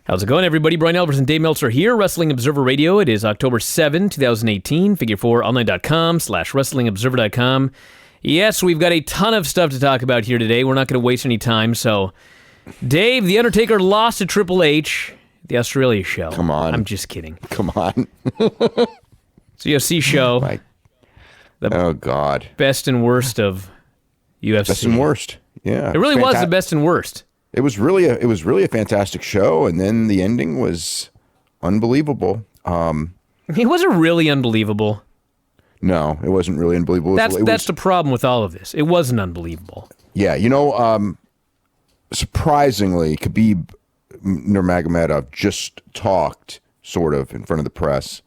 How's it going, everybody? Bryan, Alvarez, and Dave Meltzer here, Wrestling Observer Radio. It is October 7, 2018, figure4online.com/wrestlingobserver.com. Yes, we've got a ton of stuff to talk about here today. We're not going to waste any time, so... Dave, The Undertaker lost to Triple H, the Australia show. Come on. I'm just kidding. Come on. It's a UFC show. Oh, God. Best and worst of UFC. Best and worst, yeah. It really was the best and worst. It was really a fantastic show, and then the ending was unbelievable. It wasn't really unbelievable. No, it wasn't really unbelievable. That's the problem with all of this. It wasn't unbelievable. Yeah, surprisingly, Khabib Nurmagomedov just talked sort of in front of the press.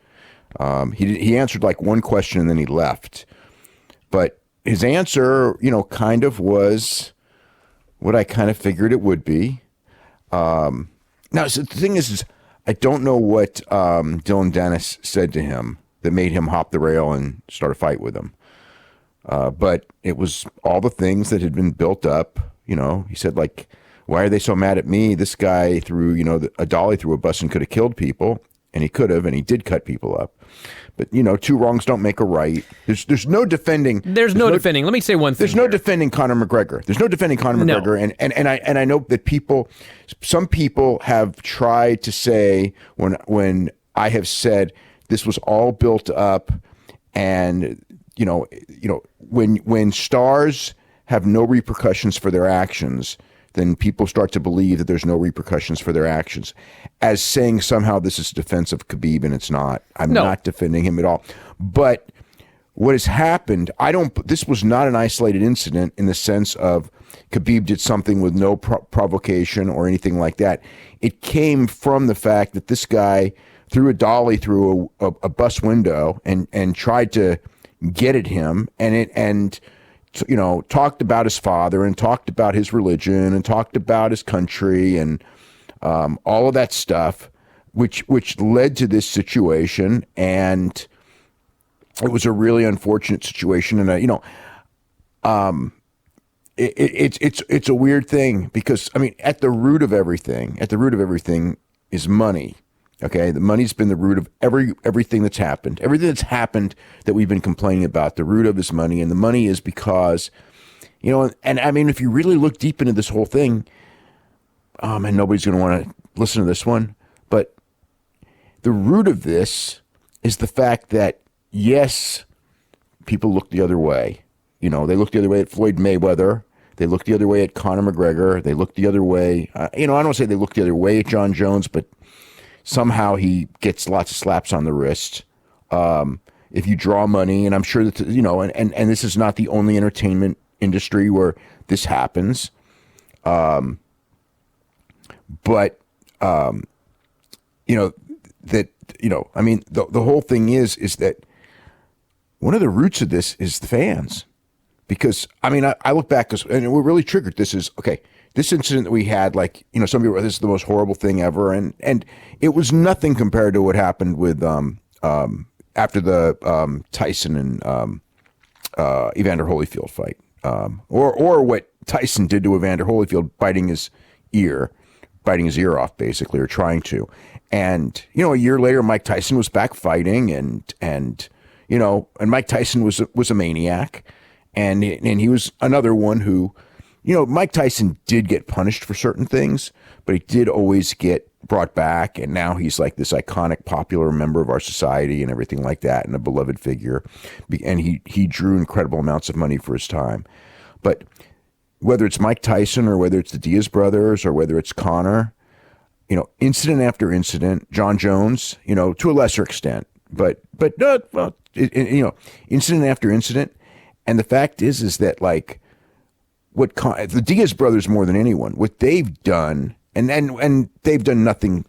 He answered like one question and then he left, but his answer, kind of was what I kind of figured it would be. Now, so the thing is I don't know what Dylan Dennis said to him that made him hop the rail and start a fight with him. But it was all the things that had been built up. He said, like, why are they so mad at me? This guy threw, a dolly through a bus and could have killed people. And he could have, and he did cut people up. But, two wrongs don't make a right. There's no defending. There's no defending. Let me say one thing. There's no defending Conor McGregor. There's no defending Conor McGregor. And I know that some people have tried to say when I have said this was all built up, and when stars have no repercussions for their actions, then people start to believe that there's no repercussions for their actions, as saying somehow this is defense of Khabib, and it's not. I'm not defending him at all. But what has happened, this was not an isolated incident in the sense of Khabib did something with no provocation or anything like that. It came from the fact that this guy threw a dolly through a bus window and tried to get at him, and talked about his father and talked about his religion and talked about his country and all of that stuff, which led to this situation. And it was a really unfortunate situation. And it's a weird thing because, at the root of everything is money. Okay, the money's been the root of everything that's happened. Everything that's happened that we've been complaining about, the root of is money, and the money is because, if you really look deep into this whole thing, and nobody's going to want to listen to this one, but the root of this is the fact that, yes, people look the other way. They look the other way at Floyd Mayweather. They look the other way at Conor McGregor. They look the other way. I don't want to say they look the other way at John Jones, but somehow he gets lots of slaps on the wrist. If you draw money, and I'm sure that, and this is not the only entertainment industry where this happens. The whole thing is that one of the roots of this is the fans. Because, I look back, and what really triggered this is, okay, this incident that we had, some people, this is the most horrible thing ever, and it was nothing compared to what happened with after the Tyson and Evander Holyfield fight, or what Tyson did to Evander Holyfield, biting his ear off, basically, or trying to. And a year later, Mike Tyson was back fighting, and Mike Tyson was a maniac, and he was another one who. Mike Tyson did get punished for certain things, but he did always get brought back, and now he's like this iconic, popular member of our society and everything like that, and a beloved figure. And he drew incredible amounts of money for his time. But whether it's Mike Tyson or whether it's the Diaz brothers or whether it's Conor, incident after incident, John Jones, to a lesser extent, but incident after incident. And the fact is that the Diaz brothers, more than anyone, what they've done, and they've done nothing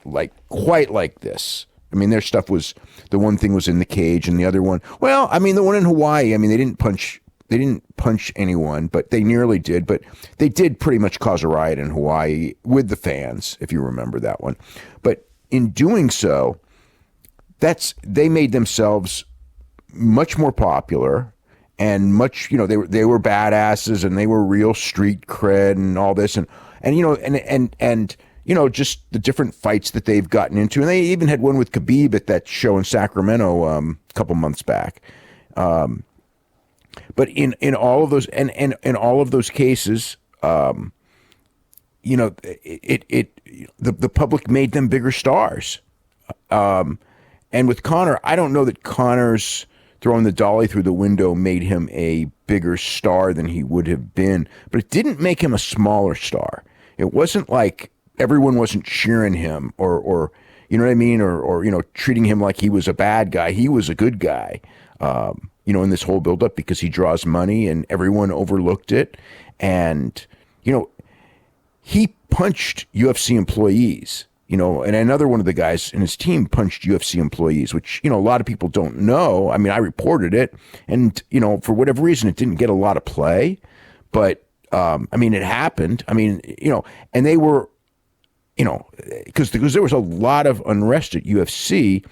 quite like this. Their stuff was, the one thing was in the cage, and the other one, the one in Hawaii, they didn't punch anyone, but they nearly did. But they did pretty much cause a riot in Hawaii with the fans, if you remember that one. But in doing so, they made themselves much more popular. And much, they were badasses, and they were real street cred and all this, and just the different fights that they've gotten into. And they even had one with Khabib at that show in Sacramento a couple months back. But in all of those, and in all of those cases, the public made them bigger stars. And with Conor, I don't know that Conor's throwing the dolly through the window made him a bigger star than he would have been, but it didn't make him a smaller star. It wasn't like everyone wasn't cheering him or you know what I mean? Or treating him like he was a bad guy. He was a good guy, in this whole buildup because he draws money and everyone overlooked it. And, he punched UFC employees. And another one of the guys in his team punched UFC employees, which, a lot of people don't know. I mean, I reported it and, for whatever reason, it didn't get a lot of play, but, it happened. And they were, because there was a lot of unrest at UFC,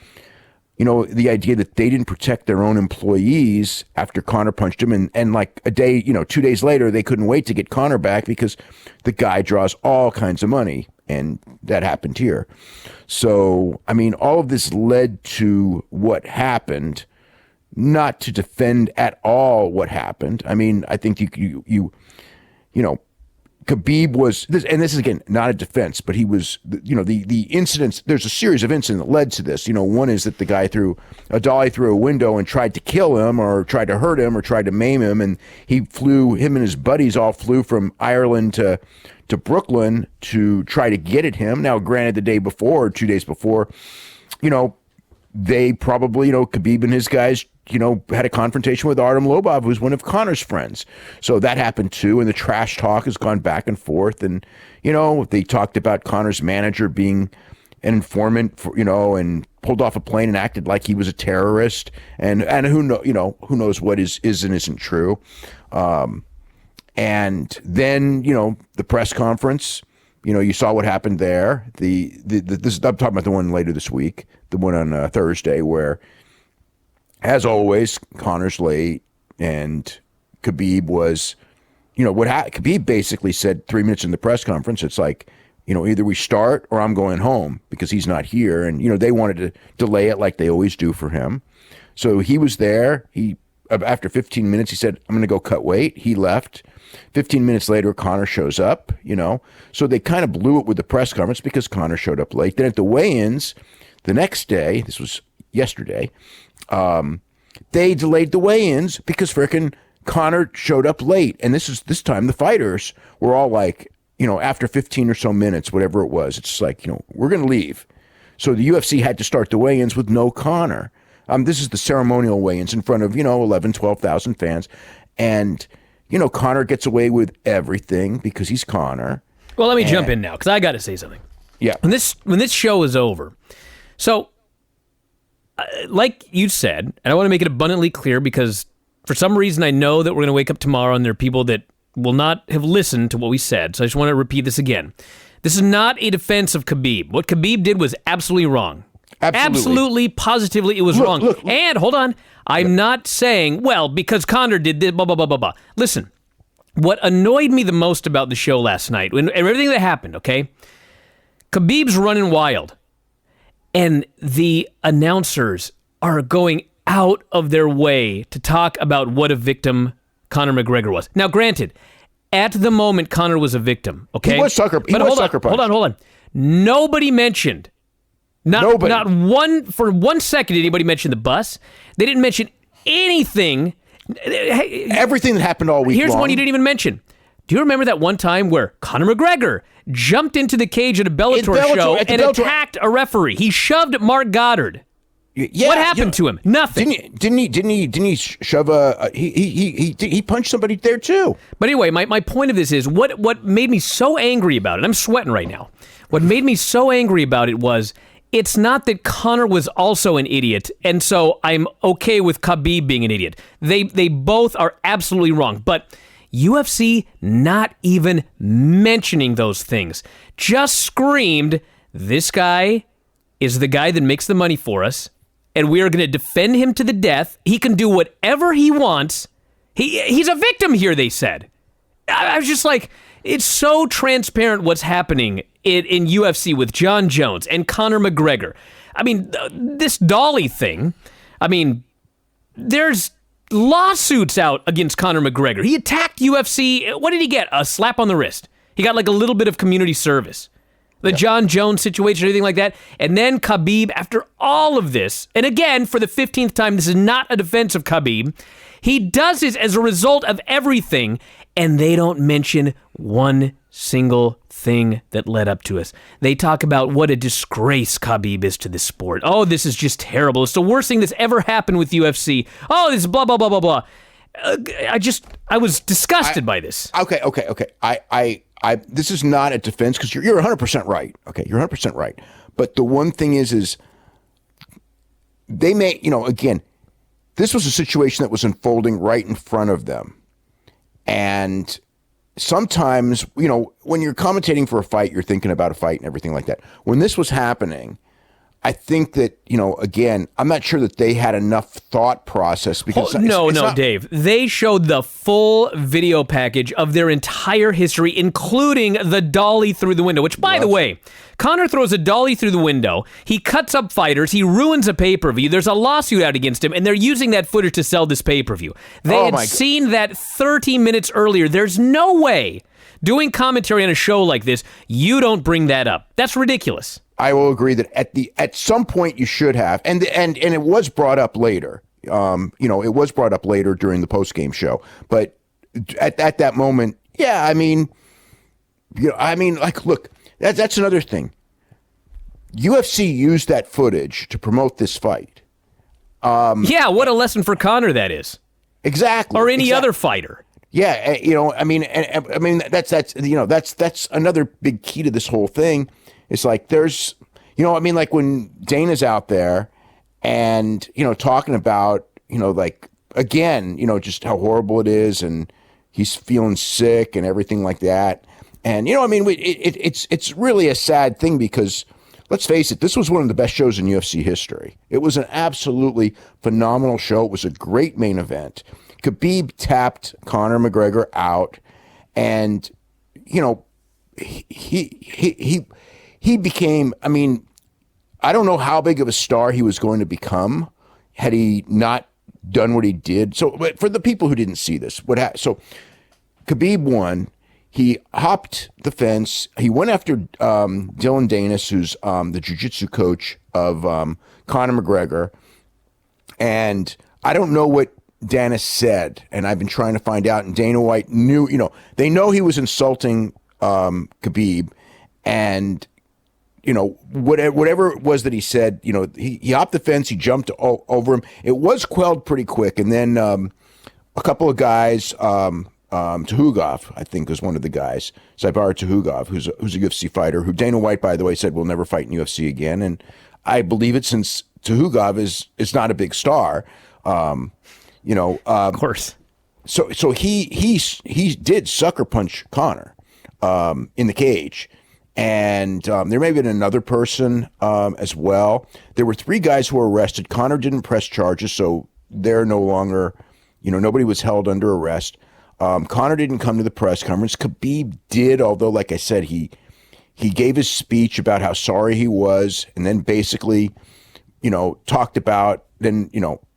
the idea that they didn't protect their own employees after Conor punched him. And like a day, 2 days later, they couldn't wait to get Conor back because the guy draws all kinds of money. And that happened here. So, all of this led to what happened, not to defend at all what happened. I think you Khabib was, and this is again, not a defense, but he was, the incidents, there's a series of incidents that led to this. One is that the guy threw a dolly through a window and tried to kill him or tried to hurt him or tried to maim him. And him and his buddies all flew from Ireland to Brooklyn to try to get at him. Now, granted, the day before, or 2 days before, they probably, Khabib and his guys, had a confrontation with Artem Lobov, who's one of Conor's friends. So that happened too. And the trash talk has gone back and forth. And, they talked about Conor's manager being an informant for, and pulled off a plane and acted like he was a terrorist. And who knows what is and isn't true. And then, the press conference, you saw what happened there. I'm talking about the one later this week, the one on Thursday, where, as always, Conor's late, and Khabib was, Khabib basically said 3 minutes in the press conference, it's like, either we start or I'm going home because he's not here. And, they wanted to delay it like they always do for him. So he was there. After 15 minutes, he said, I'm going to go cut weight. He left. 15 minutes later, Conor shows up, So they kind of blew it with the press conference because Conor showed up late. Then at the weigh-ins the next day, this was yesterday, they delayed the weigh-ins because frickin' Conor showed up late. And this time the fighters were all like, after 15 or so minutes, whatever it was, it's like, we're going to leave. So the UFC had to start the weigh-ins with no Conor. This is the ceremonial weigh-ins in front of, 11, 12,000 fans. And, Conor gets away with everything because he's Conor. Well, let me jump in now because I got to say something. Yeah. When this show is over, so like you said, and I want to make it abundantly clear because for some reason I know that we're going to wake up tomorrow and there are people that will not have listened to what we said. So I just want to repeat this again. This is not a defense of Khabib. What Khabib did was absolutely wrong. Absolutely, positively, it was wrong. Look. And hold on, I'm not saying, well, because Conor did this, blah, blah, blah, blah, blah. Listen, what annoyed me the most about the show last night, and everything that happened, okay? Khabib's running wild, and the announcers are going out of their way to talk about what a victim Conor McGregor was. Now, granted, at the moment, Conor was a victim, okay? He was sucker punched. Hold on. Nobody mentioned... Not for 1 second did anybody mention the bus. They didn't mention anything. Everything that happened all week Here's long. one you didn't even mention. Do you remember that one time where Conor McGregor jumped into the cage at a Bellator show and attacked a referee? He shoved Mark Goddard. Yeah, what happened to him? Nothing. Didn't he shove he punched somebody there too? But anyway, my point of this is what made me so angry about it. I'm sweating right now. What made me so angry about it was it's not that Conor was also an idiot, and so I'm okay with Khabib being an idiot. They both are absolutely wrong, but UFC not even mentioning those things. Just screamed, this guy is the guy that makes the money for us, and we are going to defend him to the death. He can do whatever he wants. He's a victim here, they said. I was just like, It's so transparent what's happening in UFC with John Jones and Conor McGregor. I mean, this Dolly thing, I mean, there's lawsuits out against Conor McGregor. He attacked UFC. What did he get? A slap on the wrist. He got like a little bit of community service. The John Jones situation, anything like that. And then Khabib, after all of this, and again, for the 15th time, this is not a defense of Khabib, he does this as a result of everything, and they don't mention one single thing that led up to us. They talk about what a disgrace Khabib is to this sport. Oh, this is just terrible. It's the worst thing that's ever happened with UFC. Oh, this is blah, blah, blah, blah, blah. I was disgusted by this. Okay. This is not a defense because you're 100% right. Okay, you're 100% right. But the one thing is they may, again, this was a situation that was unfolding right in front of them. And sometimes, when you're commentating for a fight, you're thinking about a fight and everything like that. When this was happening, I think that, again, I'm not sure that they had enough thought process because Dave. They showed the full video package of their entire history, including the dolly through the window, which, by the way, Conor throws a dolly through the window. He cuts up fighters. He ruins a pay-per-view. There's a lawsuit out against him, and they're using that footage to sell this pay-per-view. They had seen that 30 minutes earlier. There's no way doing commentary on a show like this, you don't bring that up. That's ridiculous. I will agree that at some point you should have, and it was brought up later. It was brought up later during the post game show, but at that moment, yeah, look, that's another thing. UFC used that footage to promote this fight. What a lesson for Conor that is. Exactly, or any other fighter. Yeah, that's another big key to this whole thing. It's like there's, like when Dana's out there and, talking about, again, just how horrible it is and he's feeling sick and everything like that. And, it's really a sad thing because let's face it, this was one of the best shows in UFC history. It was an absolutely phenomenal show. It was a great main event. Khabib tapped Conor McGregor out and, he became, I don't know how big of a star he was going to become had he not done what he did. So but for the people who didn't see this, so Khabib won. He hopped the fence. He went after Dylan Danis, who's the jiu-jitsu coach of Conor McGregor. And I don't know what Danis said, and I've been trying to find out. And Dana White knew, they know he was insulting Khabib. And whatever it was that he said, he hopped the fence, he jumped over him. It was quelled pretty quick. And then a couple of guys, Tuhugov, I think was one of the guys, Saibar Tuhugov, who's a UFC fighter, who Dana White, by the way, said will never fight in UFC again. And I believe it since Tuhugov is not a big star. Of course. So he did sucker punch Conor in the cage. And there may have been another person as well. There were 3 guys who were arrested. Conor didn't press charges, so they're no longer, nobody was held under arrest. Conor didn't come to the press conference. Khabib did, although, like I said, he gave his speech about how sorry he was, and then basically, talked about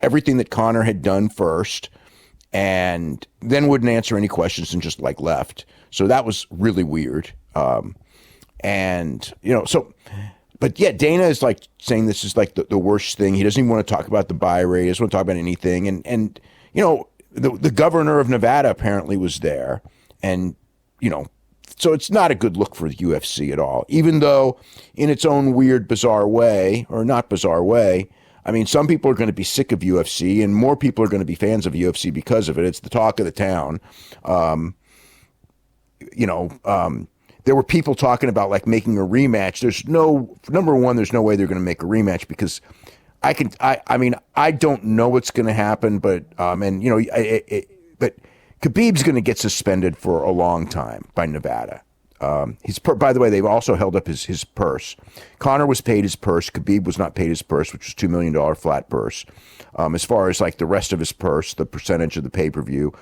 everything that Conor had done first, and then wouldn't answer any questions and just left. So that was really weird. But yeah, Dana is saying this is the worst thing. He doesn't even want to talk about the buy rate. He doesn't want to talk about anything. And the governor of Nevada apparently was there. And, so it's not a good look for the UFC at all, even though in its own weird, bizarre way, or not bizarre way, some people are going to be sick of UFC and more people are going to be fans of UFC because of it. It's the talk of the town. There were people talking about making a rematch. Number one, there's no way they're going to make a rematch because I don't know what's going to happen, but Khabib's going to get suspended for a long time by Nevada. By the way, they've also held up his purse. Conor was paid his purse. Khabib was not paid his purse, which was $2 million flat purse. As far as the rest of his purse, the percentage of the pay-per-view,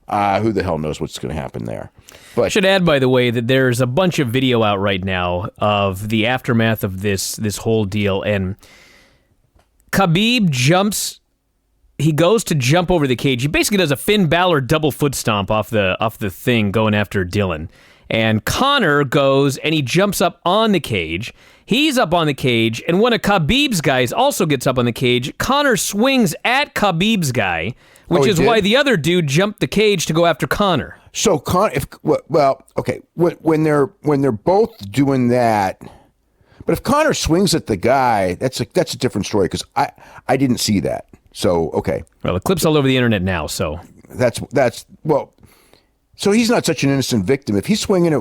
who the hell knows what's going to happen there. But I should add, by the way, that there's a bunch of video out right now of the aftermath of this whole deal, and Khabib jumps. He goes to jump over the cage. He basically does a Finn Balor double foot stomp off the thing going after Dylan. And Conor goes and he jumps up on the cage. He's up on the cage, and one of Khabib's guys also gets up on the cage. Conor swings at Khabib's guy, which is why the other dude jumped the cage to go after Conor. So when they're both doing that, but if Conor swings at the guy, that's a different story because I didn't see that. So okay. Well, the clip's all over the internet now, so so he's not such an innocent victim. If he's swinging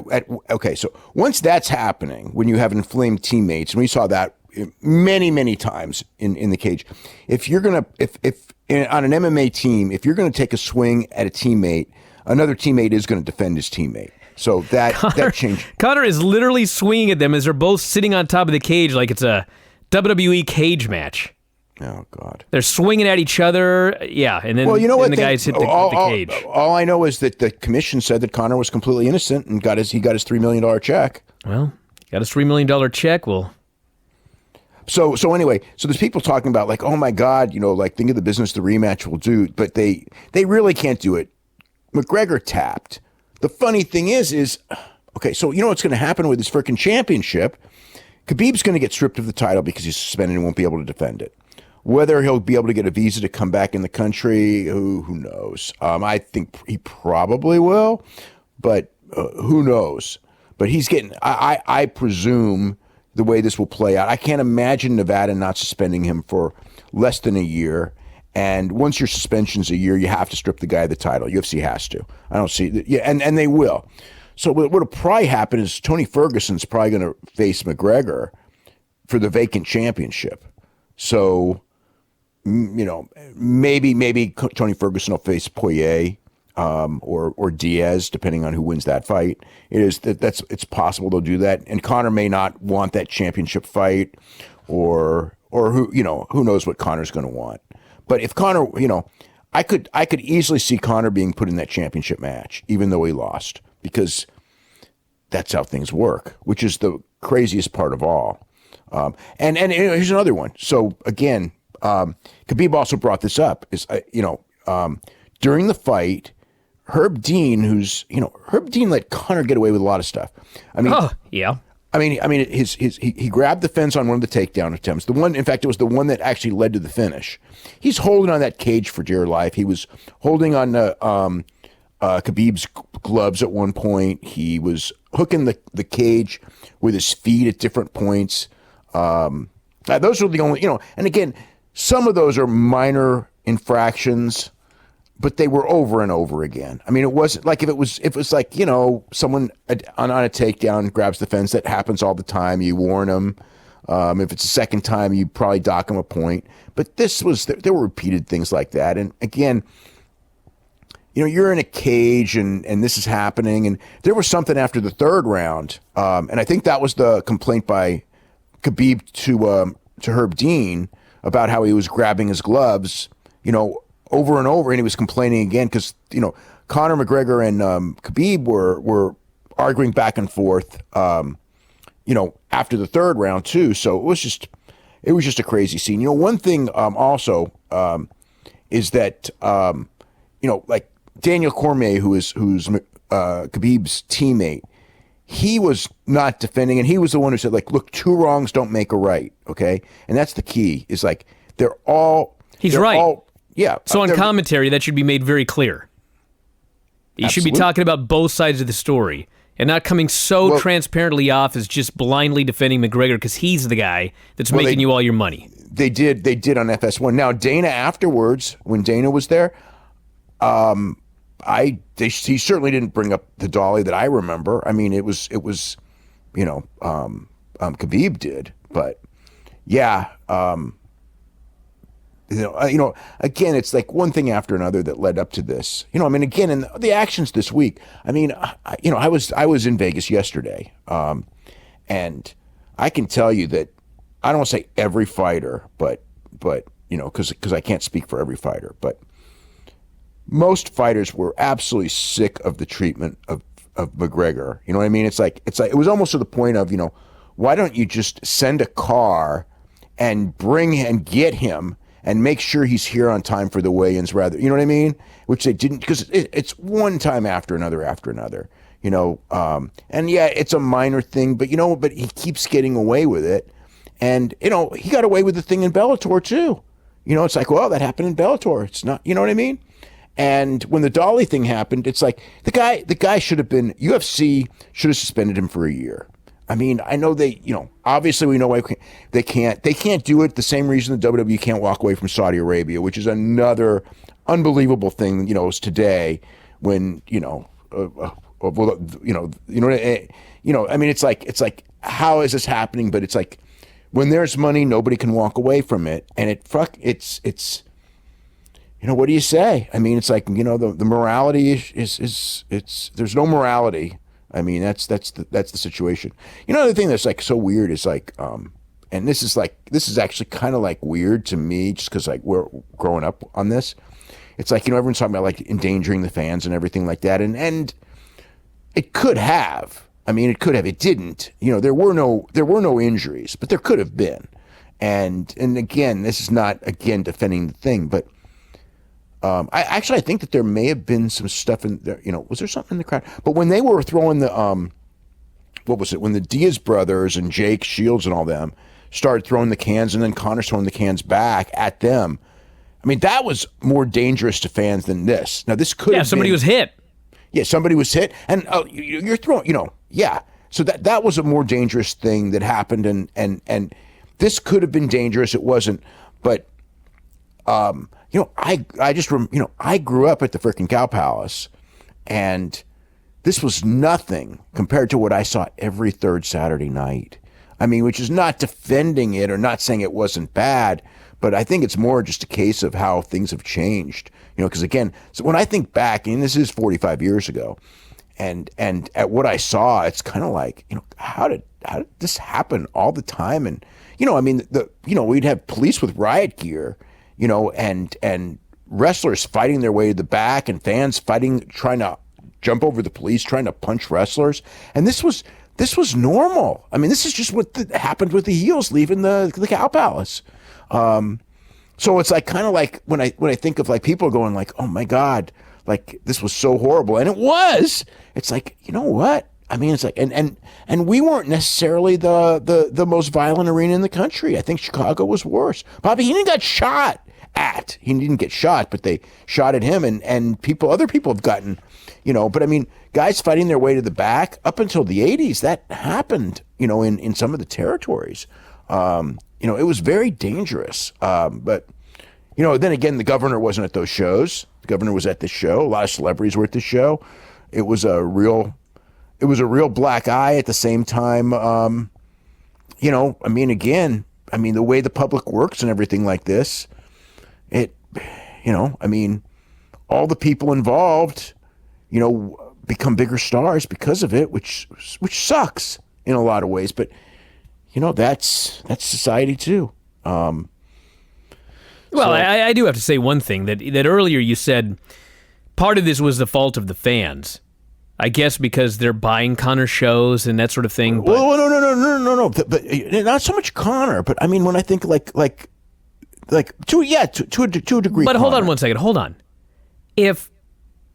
so once that's happening, when you have inflamed teammates, and we saw that many times in the cage, if you're gonna on an MMA team, if you're gonna take a swing at a teammate, another teammate is gonna defend his teammate. So that changed. Conor is literally swinging at them as they're both sitting on top of the cage like it's a WWE cage match. Oh, God. They're swinging at each other. Yeah, and then, the guys hit the cage. All I know is that the commission said that Conor was completely innocent and he got his $3 million check. Well, got his $3 million check. Well, So anyway, so there's people talking about like, oh, my God, think of the business the rematch will do. But they really can't do it. McGregor tapped. The funny thing is, okay, so you know what's going to happen with this freaking championship? Khabib's going to get stripped of the title because he's suspended and won't be able to defend it. Whether he'll be able to get a visa to come back in the country, who knows? I think he probably will, but who knows? But he's getting, I presume the way this will play out, I can't imagine Nevada not suspending him for less than a year. And once your suspension's a year, you have to strip the guy of the title. UFC has to. I don't see that. Yeah, and they will. So what'll probably happen is Tony Ferguson's probably going to face McGregor for the vacant championship. So, maybe Tony Ferguson will face Poirier or Diaz, depending on who wins that fight. It's possible they'll do that. And Conor may not want that championship fight, or who knows what Conor's going to want. But if Conor, I could easily see Conor being put in that championship match, even though he lost, because that's how things work, which is the craziest part of all. And here's another one. So again, Khabib also brought this up. During the fight, Herb Dean, Herb Dean let Conor get away with a lot of stuff. I mean, yeah. He grabbed the fence on one of the takedown attempts. The one, in fact, it was the one that actually led to the finish. He's holding on that cage for dear life. He was holding on Khabib's gloves at one point. He was hooking the cage with his feet at different points. Those are the only, and again, some of those are minor infractions, but they were over and over again. I mean, it wasn't like if it was like, someone on a takedown grabs the fence, that happens all the time. You warn them. If it's the second time, you probably dock them a point. But there were repeated things like that. And again, you're in a cage and this is happening. And there was something after the third round. And I think that was the complaint by Khabib to Herb Dean about how he was grabbing his gloves, over and over, and he was complaining again because Conor McGregor and Khabib were arguing back and forth, after the third round too. So it was just a crazy scene. One thing also is that like Daniel Cormier, who's Khabib's teammate, he was not defending, and he was the one who said, like, look, two wrongs don't make a right, okay? And that's the key, is like He's right. Yeah. So on commentary, that should be made very clear. You should be talking about both sides of the story and not coming transparently off as just blindly defending McGregor because he's the guy that's making you all your money. They did on FS1. Now, Dana afterwards, when Dana was there, he certainly didn't bring up the dolly that I remember. I mean, it was Khabib did, but yeah, again, it's like one thing after another that led up to this. Again, in the actions this week. I mean, I was in Vegas yesterday, and I can tell you that I don't want to say every fighter, but because I can't speak for every fighter, but most fighters were absolutely sick of the treatment of McGregor. You know what I mean? It's like it was almost to the point of, why don't you just send a car and get him and make sure he's here on time for the weigh-ins rather, you know what I mean? Which they didn't, because it's one time after another, and yeah, it's a minor thing, but but he keeps getting away with it. And, he got away with the thing in Bellator too. It's like, well, that happened in Bellator. It's not, you know what I mean? And when the Dolly thing happened, it's like the guy should have been, UFC should have suspended him for a year. I mean, I know they, obviously we know why they can't do it. The same reason the WWE can't walk away from Saudi Arabia, which is another unbelievable thing, is today when, I mean, it's like, how is this happening? But it's like, when there's money, nobody can walk away from it. And it's, what do you say? I mean, it's like, the morality is there's no morality. I mean, that's the situation. The thing that's like so weird is like, and this is actually kind of like weird to me just because like we're growing up on this. It's like, everyone's talking about like endangering the fans and everything like that. And it could have. I mean, it could have. It didn't. There were no injuries, but there could have been. And again, this is not again defending the thing, but I think that there may have been some stuff in there. Was there something in the crowd? But when they were throwing the what was it? When the Diaz brothers and Jake Shields and all them started throwing the cans, and then Conor throwing the cans back at them. I mean, that was more dangerous to fans than this. Now, this could have somebody was hit. Yeah, somebody was hit, and you're throwing. Yeah. So that was a more dangerous thing that happened, and this could have been dangerous. It wasn't, but I just I grew up at the freaking Cow Palace, and this was nothing compared to what I saw every third Saturday night. I mean, which is not defending it or not saying it wasn't bad, but I think it's more just a case of how things have changed. Because again, so when I think back, and this is 45 years ago, and at what I saw, it's kind of like, how did this happen all the time? And I mean, we'd have police with riot gear, and wrestlers fighting their way to the back, and fans trying to jump over the police, trying to punch wrestlers. And this was normal. I mean, this is just what happened with the heels leaving the Cow Palace. So it's like kind of like when I think of like people going like, oh my God, like this was so horrible, and it was. It's like, you know what? I mean, it's like, and we weren't necessarily the most violent arena in the country. I think Chicago was worse. Bobby Heenan got shot at. He didn't get shot, but they shot at him, and other people have gotten, But I mean, guys fighting their way to the back up until the 80s, that happened, in some of the territories. It was very dangerous. But then again, the governor wasn't at those shows. The governor was at this show. A lot of celebrities were at this show. It was a real black eye at the same time. I mean, again, the way the public works and everything like this, I mean, all the people involved, become bigger stars because of it, which sucks in a lot of ways. But, that's society too. Well, I do have to say one thing, that earlier you said part of this was the fault of the fans. I guess because they're buying Conor shows and that sort of thing. But... Well, no. But not so much Conor. But I mean, when I think like to a degree. But hold Conor. on one second. Hold on. If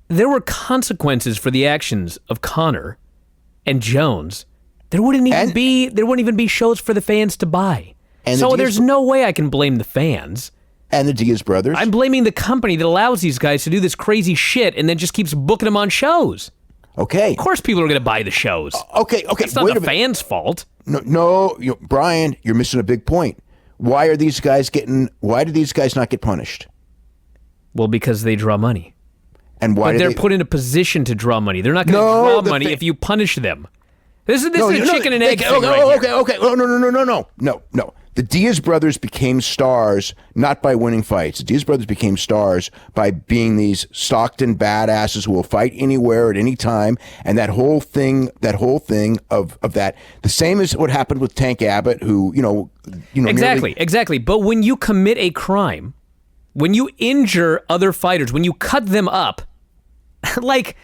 there were consequences for the actions of Conor and Jones, there wouldn't even be shows for the fans to buy. And so there's no way I can blame the fans. And the Diaz brothers. I'm blaming the company that allows these guys to do this crazy shit and then just keeps booking them on shows. Okay. Of course people are going to buy the shows. Okay. It's not the fans' fault. No, Brian, you're missing a big point. Why do these guys not get punished? Well, because they draw money. And why? But they're put in a position to draw money. They're not going to draw money if you punish them. This is a chicken and egg thing right here. Okay. Oh, no. The Diaz brothers became stars not by winning fights. The Diaz brothers became stars by being these Stockton badasses who will fight anywhere at any time. And that whole thing of that, the same as what happened with Tank Abbott, who, Exactly. But when you commit a crime, when you injure other fighters, when you cut them up, like,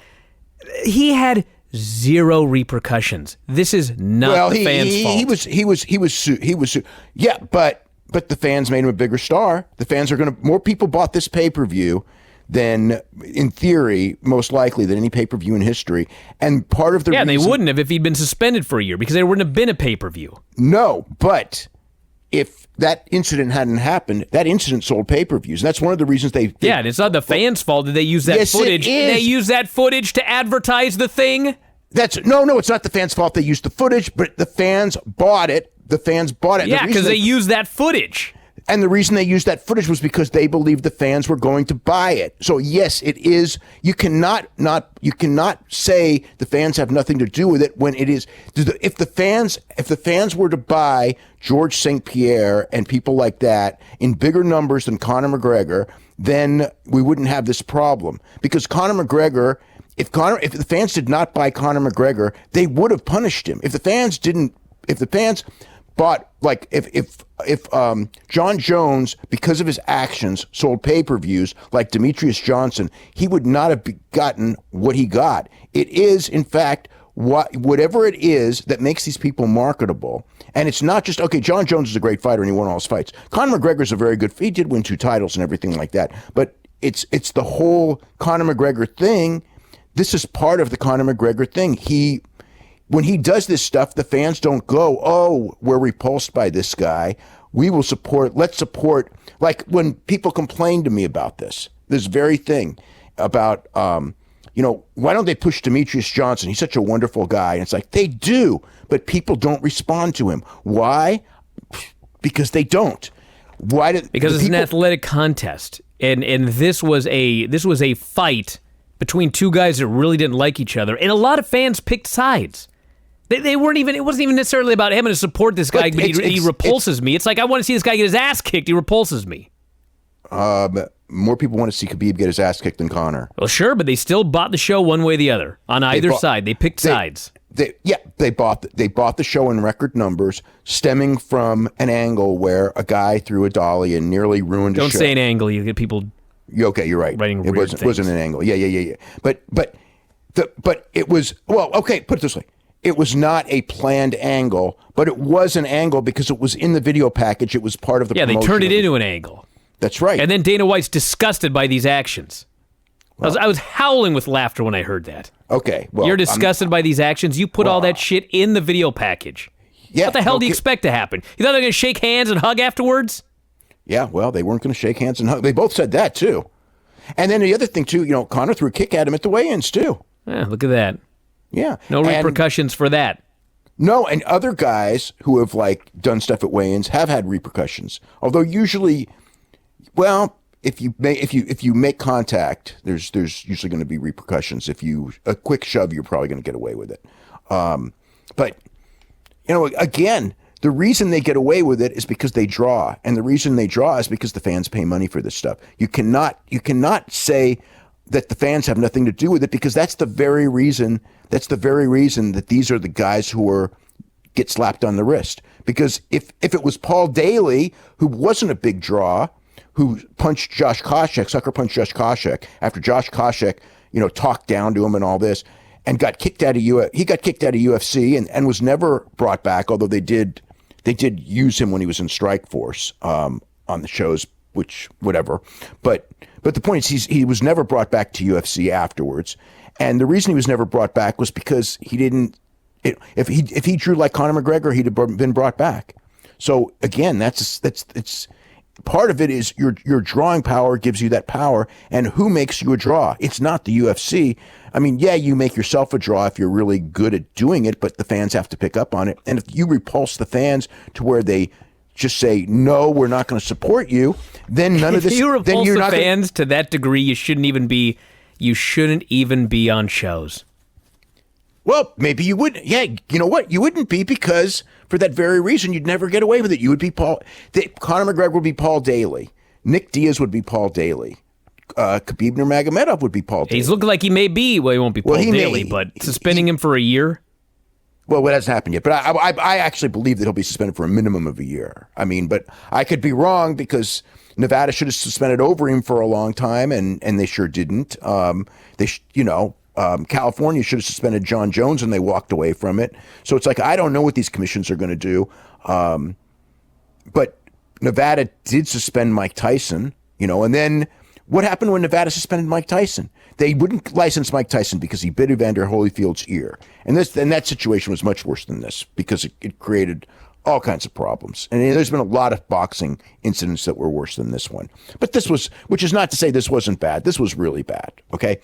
he had zero repercussions. This is not the fans' fault. He was yeah, but the fans made him a bigger star. The fans are going to, more people bought this pay-per-view than, in theory, most likely, than any pay-per-view in history. And part of the reason... they wouldn't have if he'd been suspended for a year, because there wouldn't have been a pay-per-view. No, but if that incident hadn't happened, that incident sold pay-per-views. And that's one of the reasons they and it's not the fans' fault that they use that footage. They use that footage to advertise the thing? No, it's not the fans' fault they used the footage, but the fans bought it. Yeah, because they used that footage. And the reason they used that footage was because they believed the fans were going to buy it. So yes, it is. You cannot say the fans have nothing to do with it when it is. If the fans were to buy George St. Pierre and people like that in bigger numbers than Conor McGregor, then we wouldn't have this problem. Because Conor McGregor, if the fans did not buy Conor McGregor, they would have punished him. If the fans bought, like, if John Jones, because of his actions, sold pay-per-views like Demetrius Johnson, he would not have gotten what he got. It is, in fact, whatever it is that makes these people marketable. And it's not just, okay, John Jones is a great fighter and he won all his fights. Conor McGregor's a very good, he did win 2 titles and everything like that. But it's the whole Conor McGregor thing. This is part of the Conor McGregor thing. When he does this stuff, the fans don't go, oh, we're repulsed by this guy. We will support, let's support. Like when people complain to me about this very thing about, why don't they push Demetrius Johnson? He's such a wonderful guy. And it's like, they do, but people don't respond to him. Why? Because they don't. Because it's an athletic contest. And this was a fight between two guys that really didn't like each other. And a lot of fans picked sides. They weren't even, it wasn't even necessarily about him to support this guy, but he repulses me. It's like, I want to see this guy get his ass kicked. He repulses me. More people want to see Khabib get his ass kicked than Conor. Well, sure, but they still bought the show one way or the other. On either side, they picked sides. They bought the show in record numbers, stemming from an angle where a guy threw a dolly and nearly ruined a show. Don't say an angle. You get people. Okay, you're right. Writing it wasn't an angle. Yeah. But it was, well, okay. Put it this way. It was not a planned angle, but it was an angle because it was in the video package. It was part of the promotion. They turned it into an angle. That's right. And then Dana White's disgusted by these actions. Well, I was howling with laughter when I heard that. Okay, well, you're disgusted by these actions. You put all that shit in the video package. Yeah. What the hell do you expect to happen? You thought they were going to shake hands and hug afterwards? Yeah, well, they weren't going to shake hands and hug. They both said that, too. And then the other thing, too, Conor threw a kick at him at the weigh-ins, too. Yeah, look at that. Yeah. No repercussions for that. No, and other guys who have, done stuff at weigh-ins have had repercussions. Although usually, well, if you make contact, there's usually going to be repercussions. A quick shove, you're probably going to get away with it. But, again, the reason they get away with it is because they draw. And the reason they draw is because the fans pay money for this stuff. You cannot say that the fans have nothing to do with it, because that's the very reason that these are the guys who get slapped on the wrist. Because if it was Paul Daly, who wasn't a big draw, who punched Josh Koscheck, sucker punched Josh Koscheck after Josh Koscheck, talked down to him and all this, and got kicked out of UFC and was never brought back, although they did use him when he was in Strikeforce on the shows, which whatever. But the point is he was never brought back to UFC afterwards. And the reason he was never brought back was because he didn't. If he drew like Conor McGregor, he'd have been brought back. So again, that's part of it is your drawing power gives you that power, and who makes you a draw? It's not the UFC. I mean, yeah, you make yourself a draw if you're really good at doing it, but the fans have to pick up on it. And if you repulse the fans to where they just say, no, we're not going to support you, then none of this. If you repulse then you're the not fans to that degree, you shouldn't even be on shows. Well, maybe you wouldn't. Yeah, you know what? You wouldn't be, because for that very reason, you'd never get away with it. You would be Conor McGregor would be Paul Daly. Nick Diaz would be Paul Daly. Khabib Nurmagomedov would be Paul Daly. He's looking like he may be. Well, he won't be Paul Daly, but suspending him for a year. Well, it hasn't happened yet, but I actually believe that he'll be suspended for a minimum of a year. I mean, but I could be wrong because Nevada should have suspended Overeem for a long time, and they sure didn't. California should have suspended John Jones, and they walked away from it. So it's like I don't know what these commissions are going to do, but Nevada did suspend Mike Tyson, and then what happened when Nevada suspended Mike Tyson? They wouldn't license Mike Tyson because he bit Evander Holyfield's ear. And that situation was much worse than this because it created all kinds of problems. And there's been a lot of boxing incidents that were worse than this one. But which is not to say this wasn't bad. This was really bad, okay?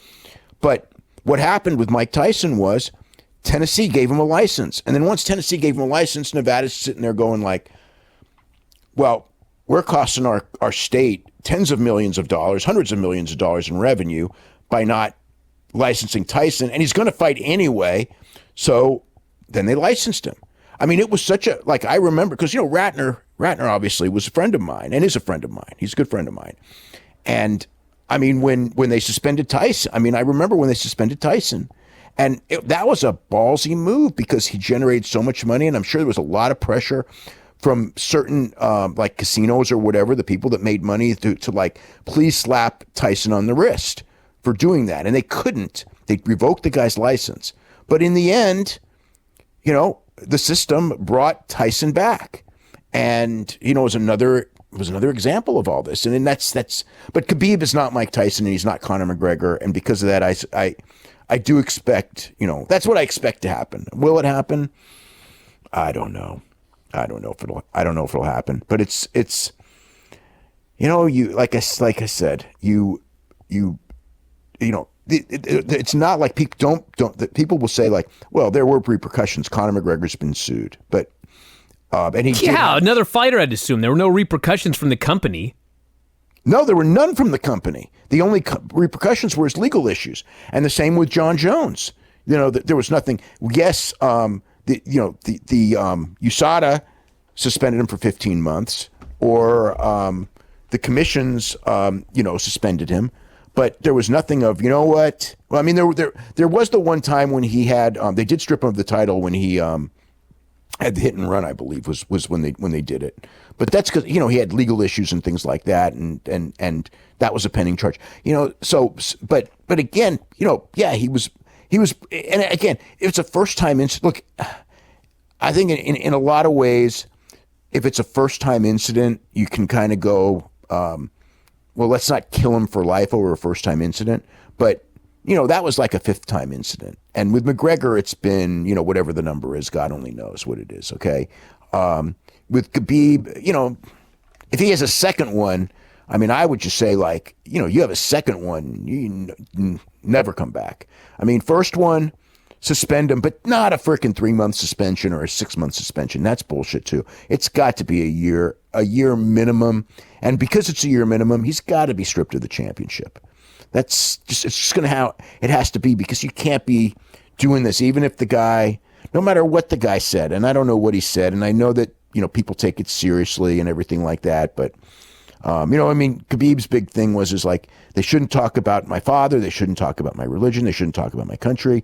But what happened with Mike Tyson was Tennessee gave him a license. And then once Tennessee gave him a license, Nevada's sitting there going like, well, we're costing our state tens of millions of dollars, hundreds of millions of dollars in revenue by not licensing Tyson, and he's going to fight anyway. So then they licensed him. I mean, it was I remember, because, Ratner obviously was a friend of mine and is a friend of mine. He's a good friend of mine. And I mean, when they suspended Tyson, I remember when they suspended Tyson, and that was a ballsy move because he generated so much money, and I'm sure there was a lot of pressure from certain like casinos or whatever, the people that made money to like, please slap Tyson on the wrist for doing that. And they couldn't. They revoked the guy's license. But in the end, the system brought Tyson back. And, it was another example of all this. And then but Khabib is not Mike Tyson and he's not Conor McGregor. And because of that, I do expect, that's what I expect to happen. Will it happen? I don't know. I don't know if it'll happen, but it's like I said, it's not like people don't people will say like, well, there were repercussions. Conor McGregor's been sued, but another fighter, I'd assume there were no repercussions from the company. No, there were none from the company. The only repercussions were his legal issues, and the same with John Jones. There was nothing. Yes. The USADA suspended him for 15 months, or the commissions, suspended him, but there was nothing of, what? Well, I mean, there was the one time when he had, they did strip him of the title when he had the hit and run, I believe, was when they did it. But that's because he had legal issues and things like that, and that was a pending charge. So, but again, he was. And again, it's a first-time incident. Look, I think in a lot of ways, if it's a first-time incident, you can kind of go, well, let's not kill him for life over a first-time incident. But, that was like a fifth-time incident. And with McGregor, it's been, whatever the number is, God only knows what it is, okay? With Khabib, if he has a second one, I would just say, like, you have a second one, you never come back. First one, suspend him, but not a freaking 3-month suspension or a 6-month suspension. That's bullshit too. It's got to be a year minimum. And because it's a year minimum, he's got to be stripped of the championship. It's just going to how it has to be, because you can't be doing this, even if the guy, no matter what the guy said, and I don't know what he said, and I know that, people take it seriously and everything like that, but Khabib's big thing was like, they shouldn't talk about my father, they shouldn't talk about my religion, they shouldn't talk about my country.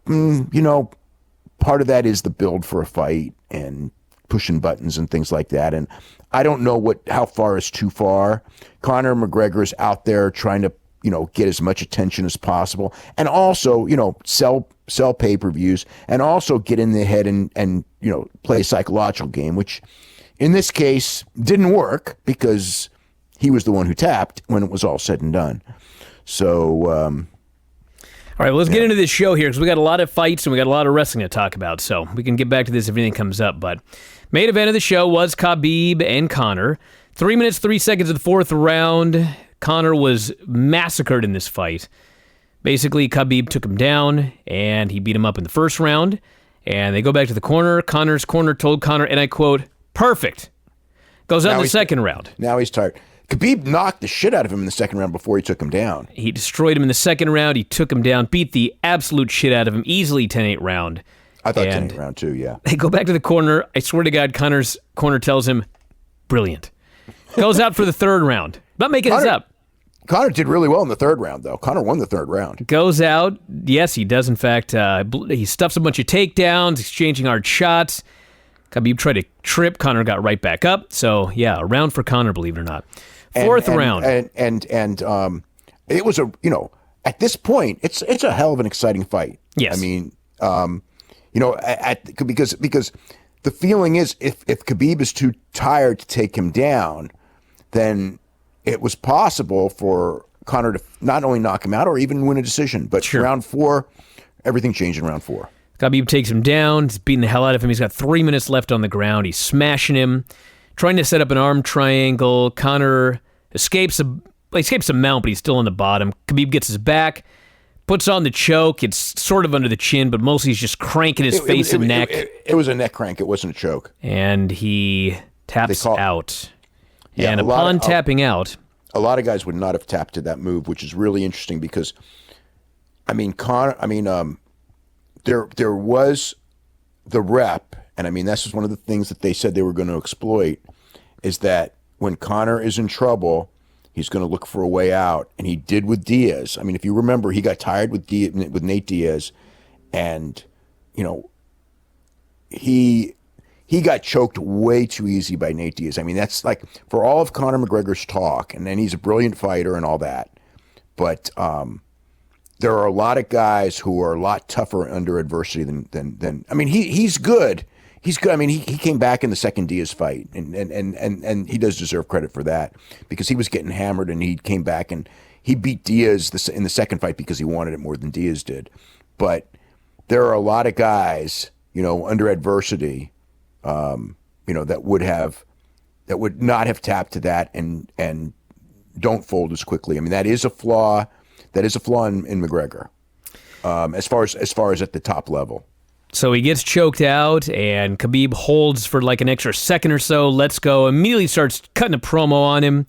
Part of that is the build for a fight and pushing buttons and things like that. And I don't know how far is too far. Conor McGregor's out there trying to, get as much attention as possible, and also, sell pay-per-views, and also get in the head and play a psychological game, which in this case didn't work because he was the one who tapped when it was all said and done. So, all right, well, let's get into this show here, because we got a lot of fights and we got a lot of wrestling to talk about, so we can get back to this if anything comes up. But main event of the show was Khabib and Conor. 3 minutes, 3 seconds of the fourth round. Conor was massacred in this fight. Basically, Khabib took him down, and he beat him up in the first round. And they go back to the corner. Conor's corner told Conor, and I quote, perfect. Goes out in the second round. Now he's tired. Khabib knocked the shit out of him in the second round before he took him down. He destroyed him in the second round. He took him down, beat the absolute shit out of him, easily 10-8 round. I thought 10-8 round too, yeah. They go back to the corner. I swear to God, Conor's corner tells him, brilliant. Goes out for the third round. Not making this up. Conor did really well in the third round, though. Conor won the third round. Goes out. Yes, he does, in fact. He stuffs a bunch of takedowns, exchanging hard shots. Khabib tried to trip. Conor got right back up. So, yeah, a round for Conor, believe it or not. Fourth round. And it was at this point, it's a hell of an exciting fight. Yes. I mean, because the feeling is if Khabib is too tired to take him down, then it was possible for Conor to not only knock him out or even win a decision. But sure. Round 4, everything changed in round 4. Khabib takes him down. He's beating the hell out of him. He's got 3 minutes left on the ground. He's smashing him, trying to set up an arm triangle. Conor escapes a mount, but he's still on the bottom. Khabib gets his back, puts on the choke. It's sort of under the chin, but mostly he's just cranking his face and neck. It was a neck crank. It wasn't a choke. And he taps out. Yeah, and upon tapping out, a lot of guys would not have tapped to that move, which is really interesting because, there was the rep, and this is one of the things that they said they were going to exploit, is that when Conor is in trouble, he's going to look for a way out, and he did with Diaz. If you remember, he got tired with Nate Diaz, and he got choked way too easy by Nate Diaz. That's like, for all of Conor McGregor's talk, and then he's a brilliant fighter and all that, but there are a lot of guys who are a lot tougher under adversity than he's good. He's good. He came back in the second Diaz fight, and he does deserve credit for that because he was getting hammered, and he came back and he beat Diaz in the second fight because he wanted it more than Diaz did. But there are a lot of guys, under adversity, that would not have tapped to that and don't fold as quickly. That is a flaw. That is a flaw in McGregor, as far as at the top level. So he gets choked out, and Khabib holds for like an extra second or so, lets go, immediately starts cutting a promo on him,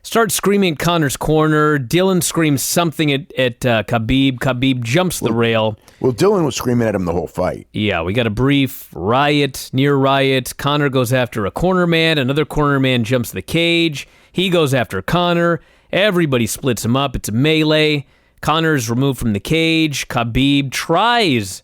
starts screaming at Conor's corner. Dylan screams something at Khabib. Khabib jumps the rail. Well, Dylan was screaming at him the whole fight. Yeah, we got a brief riot, near riot. Conor goes after a corner man. Another corner man jumps the cage. He goes after Conor. Everybody splits him up. It's a melee. Conor's removed from the cage. Khabib tries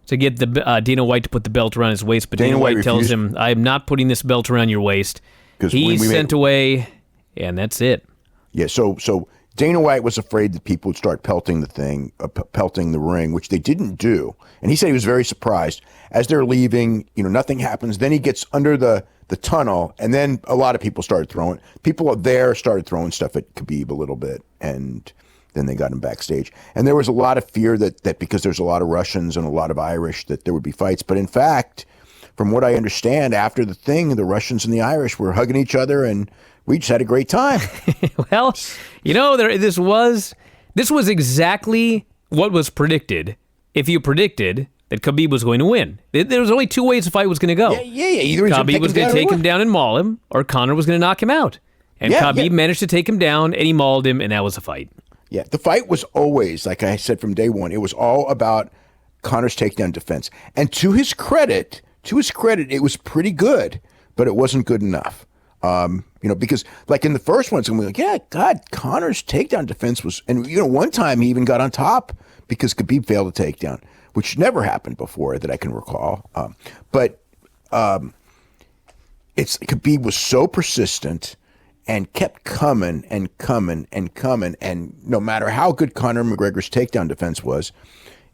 to get the Dana White to put the belt around his waist, but Dana White tells him, I am not putting this belt around your waist. He's sent away, and that's it. Yeah, so Dana White was afraid that people would start pelting the ring, which they didn't do. And he said he was very surprised. As they're leaving, nothing happens. Then he gets under the tunnel, and then a lot of people started throwing. People there started throwing stuff at Khabib a little bit, and then they got him backstage. And there was a lot of fear that because there's a lot of Russians and a lot of Irish, that there would be fights. But in fact, from what I understand, after the thing, the Russians and the Irish were hugging each other, and we just had a great time. Well, this was exactly what was predicted. If you predicted that Khabib was going to win, there was only two ways the fight was going to go. Yeah. Either Khabib was going to take him down and maul him, or Conor was going to knock him out. And Khabib managed to take him down, and he mauled him, and that was the fight. Yeah, the fight was always, like I said from day one, it was all about Conor's takedown defense. And to his credit, it was pretty good, but it wasn't good enough. Because like in the first one, someone was like, yeah, God, Conor's takedown defense was, and one time he even got on top because Khabib failed a takedown, which never happened before that I can recall. But Khabib was so persistent and kept coming and coming and coming, and no matter how good Conor McGregor's takedown defense was,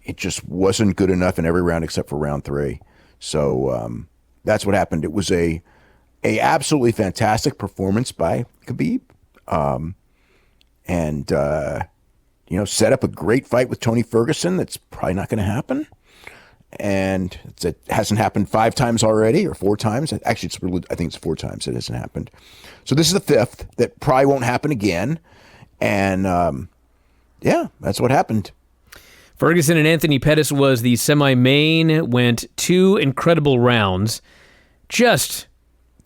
it just wasn't good enough in every round except for round 3. So that's what happened. It was a absolutely fantastic performance by Khabib, and set up a great fight with Tony Ferguson. That's probably not going to happen, and it hasn't happened 5 times already or 4 times. Actually, I think it's 4 times it hasn't happened. So this is the 5th that probably won't happen again, and that's what happened. Ferguson and Anthony Pettis was the semi-main. Went 2 incredible rounds, just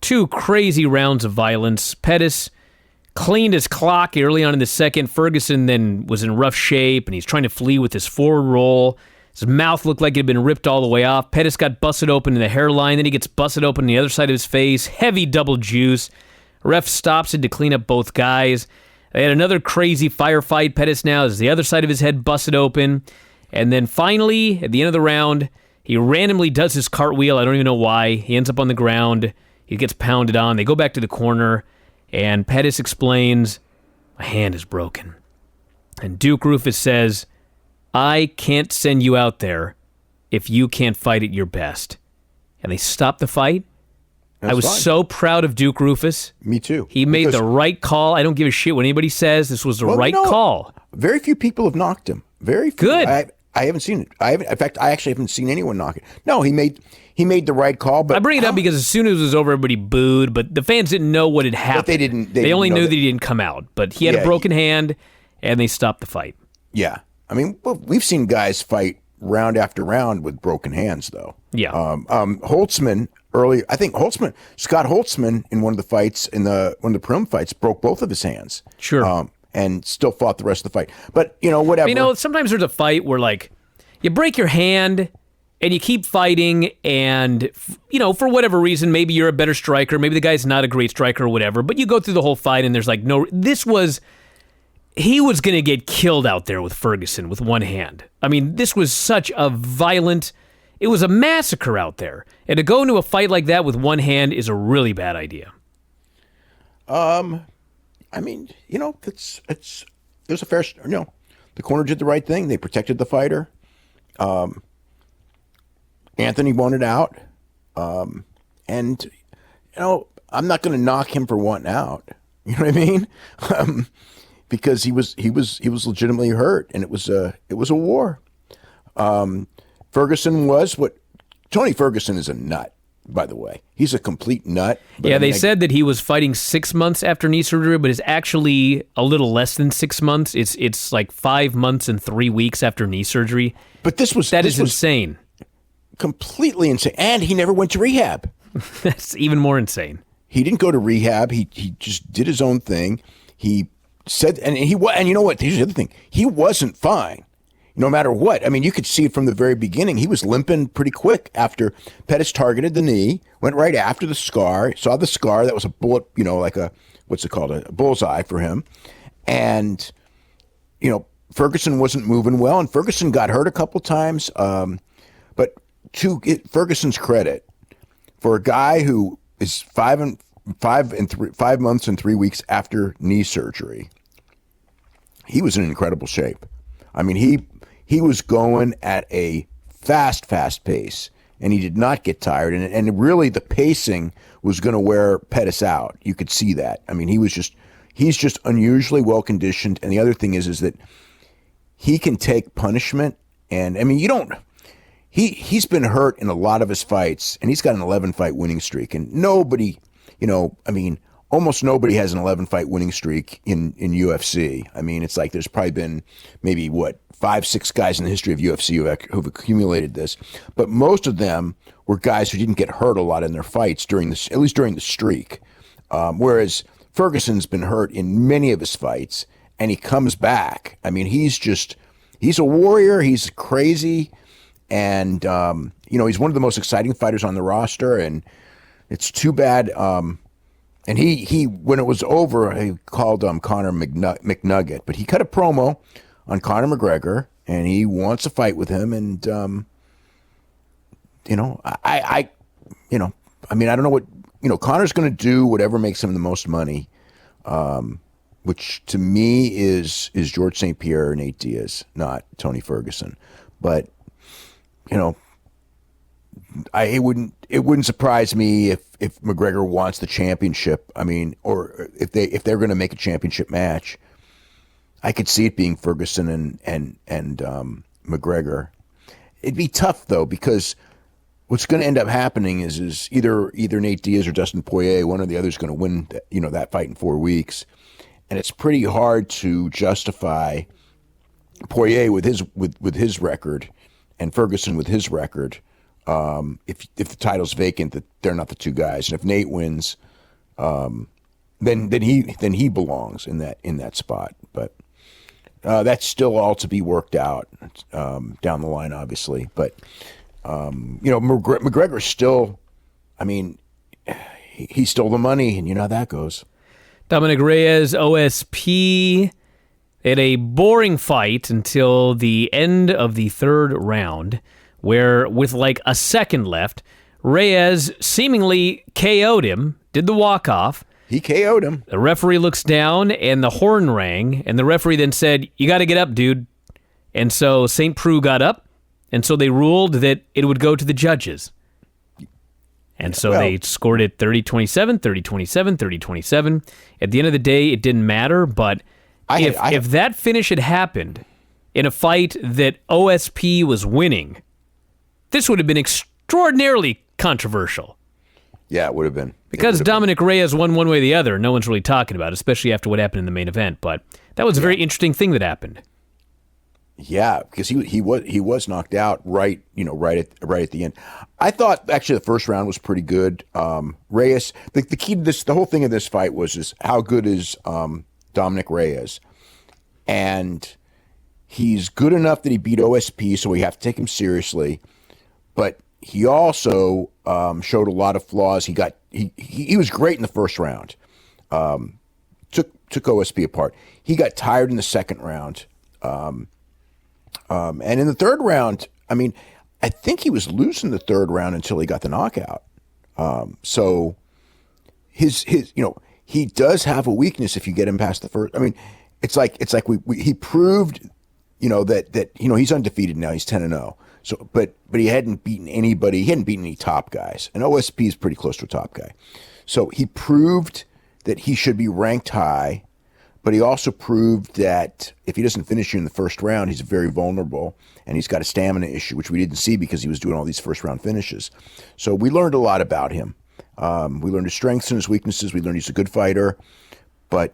2 crazy rounds of violence. Pettis cleaned his clock early on in the second. Ferguson then was in rough shape, and he's trying to flee with his forward roll. His mouth looked like it had been ripped all the way off. Pettis got busted open in the hairline. Then he gets busted open on the other side of his face. Heavy double juice. Ref stops it to clean up both guys. They had another crazy firefight. Pettis now has the other side of his head busted open. And then finally, at the end of the round, he randomly does his cartwheel. I don't even know why. He ends up on the ground. He gets pounded on. They go back to the corner, and Pettis explains, my hand is broken. And Duke Roufus says, I can't send you out there if you can't fight at your best. And they stopped the fight. I was so proud of Duke Roufus. Me too. He made the right call. I don't give a shit what anybody says. This was the right call. Very few people have knocked him. Very few. Good. I haven't seen it. In fact, I actually haven't seen anyone knock it. No, he made the right call. But I bring it up because as soon as it was over, everybody booed. But the fans didn't know what had happened. But they only knew that he didn't come out. But he had a broken hand, and they stopped the fight. Yeah. I mean, we've seen guys fight round after round with broken hands, though. Yeah. Holtzman earlier, I think Scott Holtzman in one of the fights, one of the prelim fights, broke both of his hands. Sure. And still fought the rest of the fight. But, whatever. Sometimes there's a fight where, you break your hand and you keep fighting and, for whatever reason, maybe you're a better striker, maybe the guy's not a great striker or whatever, but you go through the whole fight and there's he was going to get killed out there with Ferguson with one hand. I mean, this was such a it was a massacre out there. And to go into a fight like that with one hand is a really bad idea. I mean, there's a fair, the corner did the right thing. They protected the fighter. Anthony wanted out. And, I'm not going to knock him for wanting out. You know what I mean? Because he was legitimately hurt, and it was a war. Tony Ferguson is a nut, by the way. He's a complete nut. Yeah, they said that he was fighting 6 months after knee surgery, but it's actually a little less than 6 months. It's like 5 months and 3 weeks after knee surgery. But this was insane. Completely insane. And he never went to rehab. That's even more insane. He didn't go to rehab. He just did his own thing. He said, and you know what? Here's the other thing. He wasn't fine, no matter what. I mean, you could see it from the very beginning. He was limping pretty quick after Pettis targeted the knee, went right after the scar, saw the scar. That was a bullet, like a bullseye for him. And, Ferguson wasn't moving well, and Ferguson got hurt a couple times. But to Ferguson's credit, for a guy who is 5 months and 3 weeks after knee surgery, he was in incredible shape. I mean, he was going at a fast pace, and he did not get tired. And really, the pacing was going to wear Pettis out. You could see that. I mean, he's just unusually well conditioned. And the other thing is that he can take punishment. And I mean, he's been hurt in a lot of his fights, and he's got an 11-fight winning streak. And nobody, almost nobody has an 11-fight winning streak in UFC. I mean, it's like there's probably been maybe 5-6 guys in the history of UFC who've accumulated this, but most of them were guys who didn't get hurt a lot in their fights at least during the streak. Whereas Ferguson's been hurt in many of his fights, and he comes back. I mean, he's a warrior. He's crazy, and he's one of the most exciting fighters on the roster. And it's too bad. And he when it was over, he called Conor McNugget, but he cut a promo on Conor McGregor, and he wants to fight with him. And I don't know what Conor's going to do. Whatever makes him the most money, which to me is George St. Pierre and Nate Diaz, not Tony Ferguson. But it wouldn't surprise me if McGregor wants the championship. I mean, or if they're going to make a championship match, I could see it being Ferguson and McGregor. It'd be tough though, because what's going to end up happening is either Nate Diaz or Dustin Poirier, one or the other, is going to win that fight in 4 weeks, and it's pretty hard to justify Poirier with his record and Ferguson with his record. If the title's vacant, that they're not the two guys, and if Nate wins, then he belongs in that spot. But that's still all to be worked out down the line, obviously. But McGregor's still, I mean, he's still the money, and you know how that goes. Dominic Reyes, OSP. They had a boring fight until the end of the third round, where with like a second left, Reyes seemingly KO'd him, did the walk-off. He KO'd him. The referee looks down, and the horn rang, and the referee then said, "You got to get up, dude." And so St. Preux got up, and so they ruled that it would go to the judges. And so they scored it 30-27, 30-27, 30-27. At the end of the day, it didn't matter, but if that finish had happened in a fight that OSP was winning, this would have been extraordinarily controversial. Yeah, it would have been. Because Dominic Reyes won one way or the other, no one's really talking about it, especially after what happened in the main event. But that was a very interesting thing that happened. Yeah, because he was knocked out right at the end. I thought actually the first round was pretty good. Reyes, the key to this, the whole thing of this fight was how good is Dominic Reyes, and he's good enough that he beat OSP, so we have to take him seriously. But he also showed a lot of flaws. He was great in the first round. Took OSP apart. He got tired in the second round. And in the third round, I mean, I think he was losing the third round until he got the knockout. So his he does have a weakness if you get him past the first. I mean, it's like he proved, that he's undefeated now. He's 10-0. So, but he hadn't beaten anybody. He hadn't beaten any top guys, and OSP is pretty close to a top guy. So he proved that he should be ranked high. But he also proved that if he doesn't finish you in the first round, he's very vulnerable, and he's got a stamina issue, which we didn't see because he was doing all these first-round finishes. So we learned a lot about him. We learned his strengths and his weaknesses. We learned he's a good fighter. But,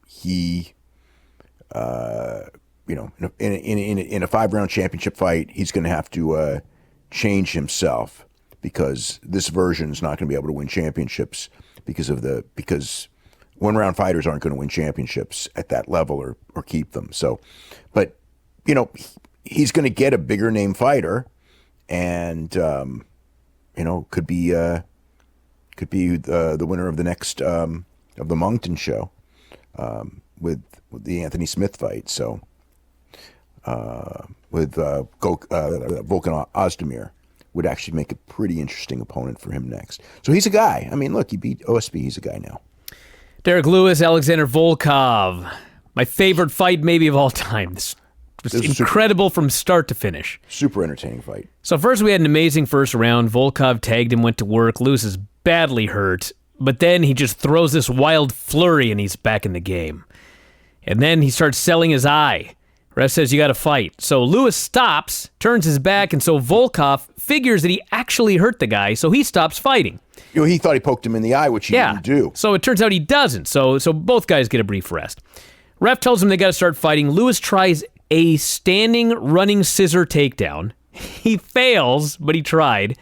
he, in a 5-round championship fight, he's going to have to change himself because this version is not going to be able to win championships. Because 1-round fighters aren't going to win championships at that level or keep them. So, but he's going to get a bigger name fighter, and could be the winner of the next of the Moncton show with the Anthony Smith fight. So with Volkan Ozdemir. Would actually make a pretty interesting opponent for him next. So he's a guy. I mean, look, he beat OSP. He's a guy now. Derek Lewis, Alexander Volkov. My favorite fight maybe of all time. This was incredible from start to finish. Super entertaining fight. So first we had an amazing first round. Volkov tagged him, went to work. Lewis is badly hurt. But then he just throws this wild flurry and he's back in the game. And then he starts selling his eye. Ref says, you got to fight. So Lewis stops, turns his back, and so Volkov figures that he actually hurt the guy, so he stops fighting. He thought he poked him in the eye, which he didn't do. So it turns out he doesn't. So both guys get a brief rest. Ref tells him they got to start fighting. Lewis tries a standing running scissor takedown. He fails, but he tried.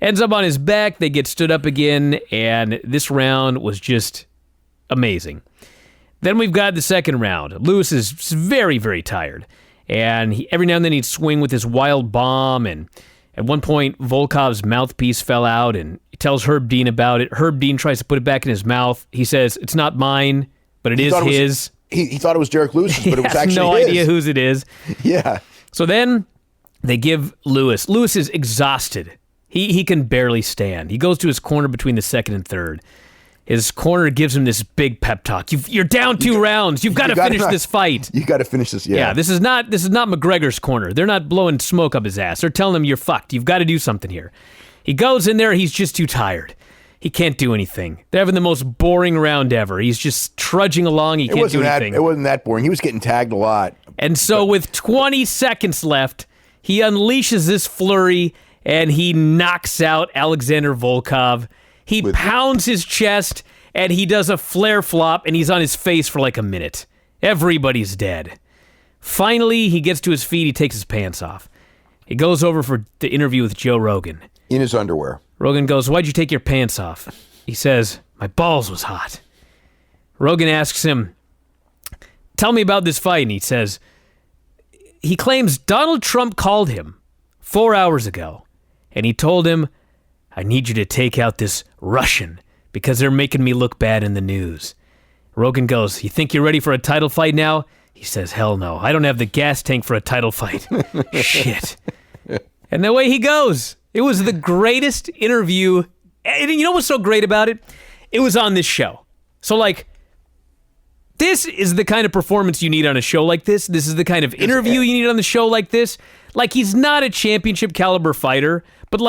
Ends up on his back. They get stood up again, and this round was just amazing. Then we've got the second round. Lewis is very, very tired. And every now and then he'd swing with this wild bomb. And at one point, Volkov's mouthpiece fell out. And he tells Herb Dean about it. Herb Dean tries to put it back in his mouth. He says, it's not mine, but it is his. He thought it was Derek Lewis's, but it was actually his. No idea whose it is. Yeah. So then they give Lewis. Lewis is exhausted. He can barely stand. He goes to his corner between the second and third. His corner gives him this big pep talk. You're down 2 rounds. You've got to finish this fight. You got to finish this. Yeah. Yeah. This is not McGregor's corner. They're not blowing smoke up his ass. They're telling him you're fucked. You've got to do something here. He goes in there. He's just too tired. He can't do anything. They're having the most boring round ever. He's just trudging along. He can't do anything. It wasn't that boring. He was getting tagged a lot. And so with 20 seconds left, he unleashes this flurry and he knocks out Alexander Volkov. He pounds his chest, and he does a flare flop, and he's on his face for like a minute. Everybody's dead. Finally, he gets to his feet. He takes his pants off. He goes over for the interview with Joe Rogan. In his underwear. Rogan goes, why'd you take your pants off? He says, my balls was hot. Rogan asks him, tell me about this fight. And he says, he claims Donald Trump called him 4 hours ago, and he told him, I need you to take out this Russian because they're making me look bad in the news. Rogan goes, you think you're ready for a title fight now? He says, hell no. I don't have the gas tank for a title fight. Shit. And the way he goes, it was the greatest interview. And you know what's so great about it? It was on this show. So, like, this is the kind of performance you need on a show like this. This is the kind of interview you need on the show like this. Like, he's not a championship caliber fighter, but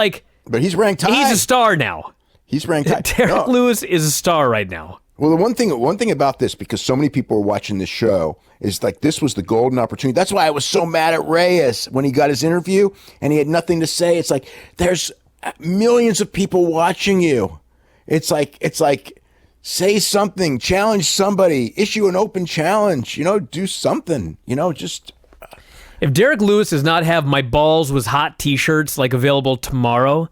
he's ranked high. He's a star now. He's ranked high. Derek Lewis is a star right now. Well, the one thing about this, because so many people are watching this show, is like this was the golden opportunity. That's why I was so mad at Reyes when he got his interview and he had nothing to say. It's like there's millions of people watching you. It's like say something, challenge somebody, issue an open challenge, do something, just. If Derek Lewis does not have my balls was hot t-shirts like available tomorrow,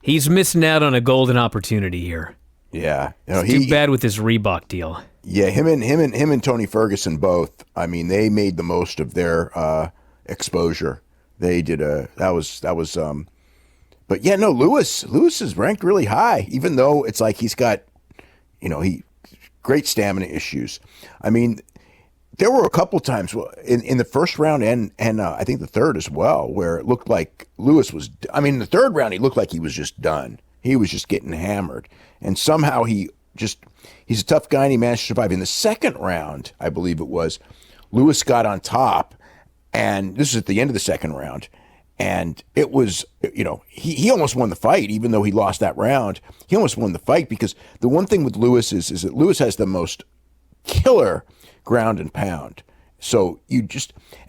he's missing out on a golden opportunity here. Yeah. It's too bad with this Reebok deal. Yeah, him and Tony Ferguson both. I mean, they made the most of their exposure. They did but yeah, no, Lewis is ranked really high, even though it's like he's got, great stamina issues. I mean, there were a couple times in the first round and I think the third as well, where it looked like Lewis was. I mean, in the third round, he looked like he was just done. He was just getting hammered, and somehow he's a tough guy and he managed to survive. In the second round, I believe it was, Lewis got on top, and this is at the end of the second round. And it was, he almost won the fight, even though he lost that round. He almost won the fight because the one thing with Lewis is that Lewis has the most killer ground and pound. So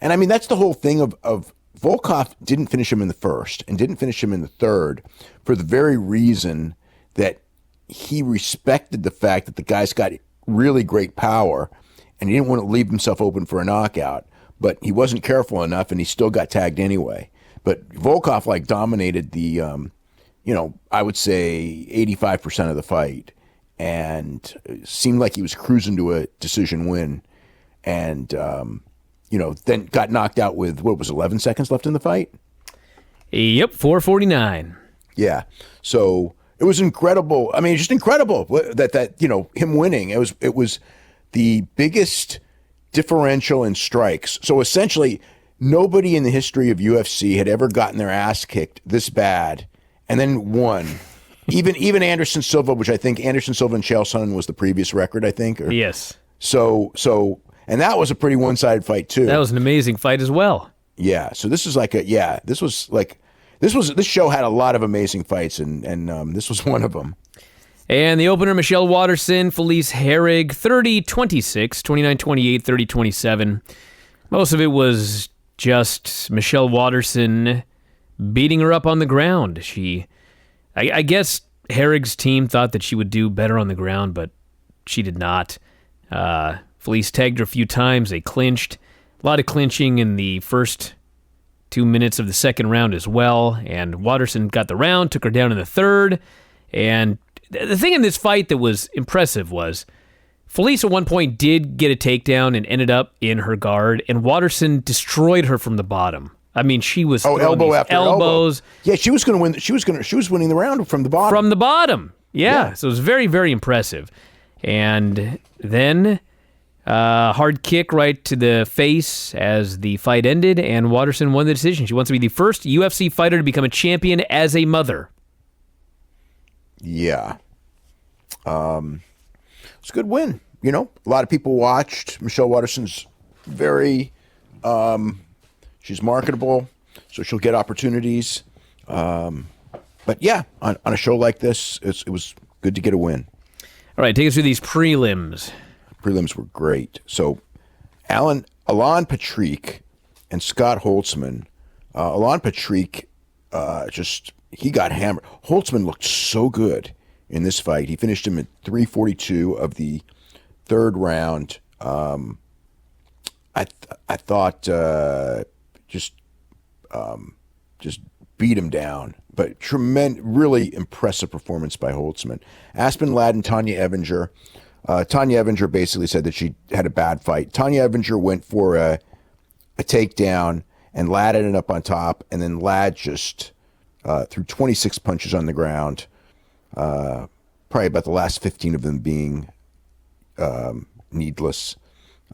and I mean, that's the whole thing of Volkov didn't finish him in the first and didn't finish him in the third for the very reason that he respected the fact that the guy's got really great power and he didn't want to leave himself open for a knockout, but he wasn't careful enough and he still got tagged anyway. But Volkov dominated the, I would say 85% of the fight, and seemed like he was cruising to a decision win, and then got knocked out with 11 seconds left in the fight. Yep, 4:49. Yeah, so it was incredible. I mean, just incredible that him winning. It was the biggest differential in strikes. So essentially, nobody in the history of UFC had ever gotten their ass kicked this bad and then won. Even Anderson Silva, which I think Anderson Silva and Chael Sonnen was the previous record, I think. Yes. So, and that was a pretty one-sided fight too. That was an amazing fight as well. Yeah. So this is this show had a lot of amazing fights, and this was one of them. And the opener, Michelle Waterson, Felice Herrig, 30-26, 29-28, 30-27. Most of it was just Michelle Waterson beating her up on the ground. I guess Herrig's team thought that she would do better on the ground, but she did not. Felice tagged her a few times. They clinched. A lot of clinching in the first 2 minutes of the second round as well. And Waterson got the round, took her down in the third. And the thing in this fight that was impressive was Felice at one point did get a takedown and ended up in her guard, and Waterson destroyed her from the bottom. I mean, she was elbow after elbows. Elbow. Yeah, she was going to win. She was winning the round from the bottom. From the bottom. Yeah. So it was very, very impressive. And then hard kick right to the face as the fight ended, and Waterson won the decision. She wants to be the first UFC fighter to become a champion as a mother. Yeah. It's a good win. A lot of people watched. Michelle Waterson's she's marketable, so she'll get opportunities. But yeah, on a show like this, it was good to get a win. All right, take us through these prelims. Prelims were great. So Alan Patrick and Scott Holtzman. Alan Patrick, he got hammered. Holtzman looked so good in this fight. He finished him at 3:42 of the third round. I thought just beat him down, but really impressive performance by Holtzman. Aspen Ladd and Tanya Evinger. Tanya Evinger basically said that she had a bad fight. Tanya Evinger went for a takedown, and Ladd ended up on top, and then Ladd just threw 26 punches on the ground. probably about the last 15 of them being needless.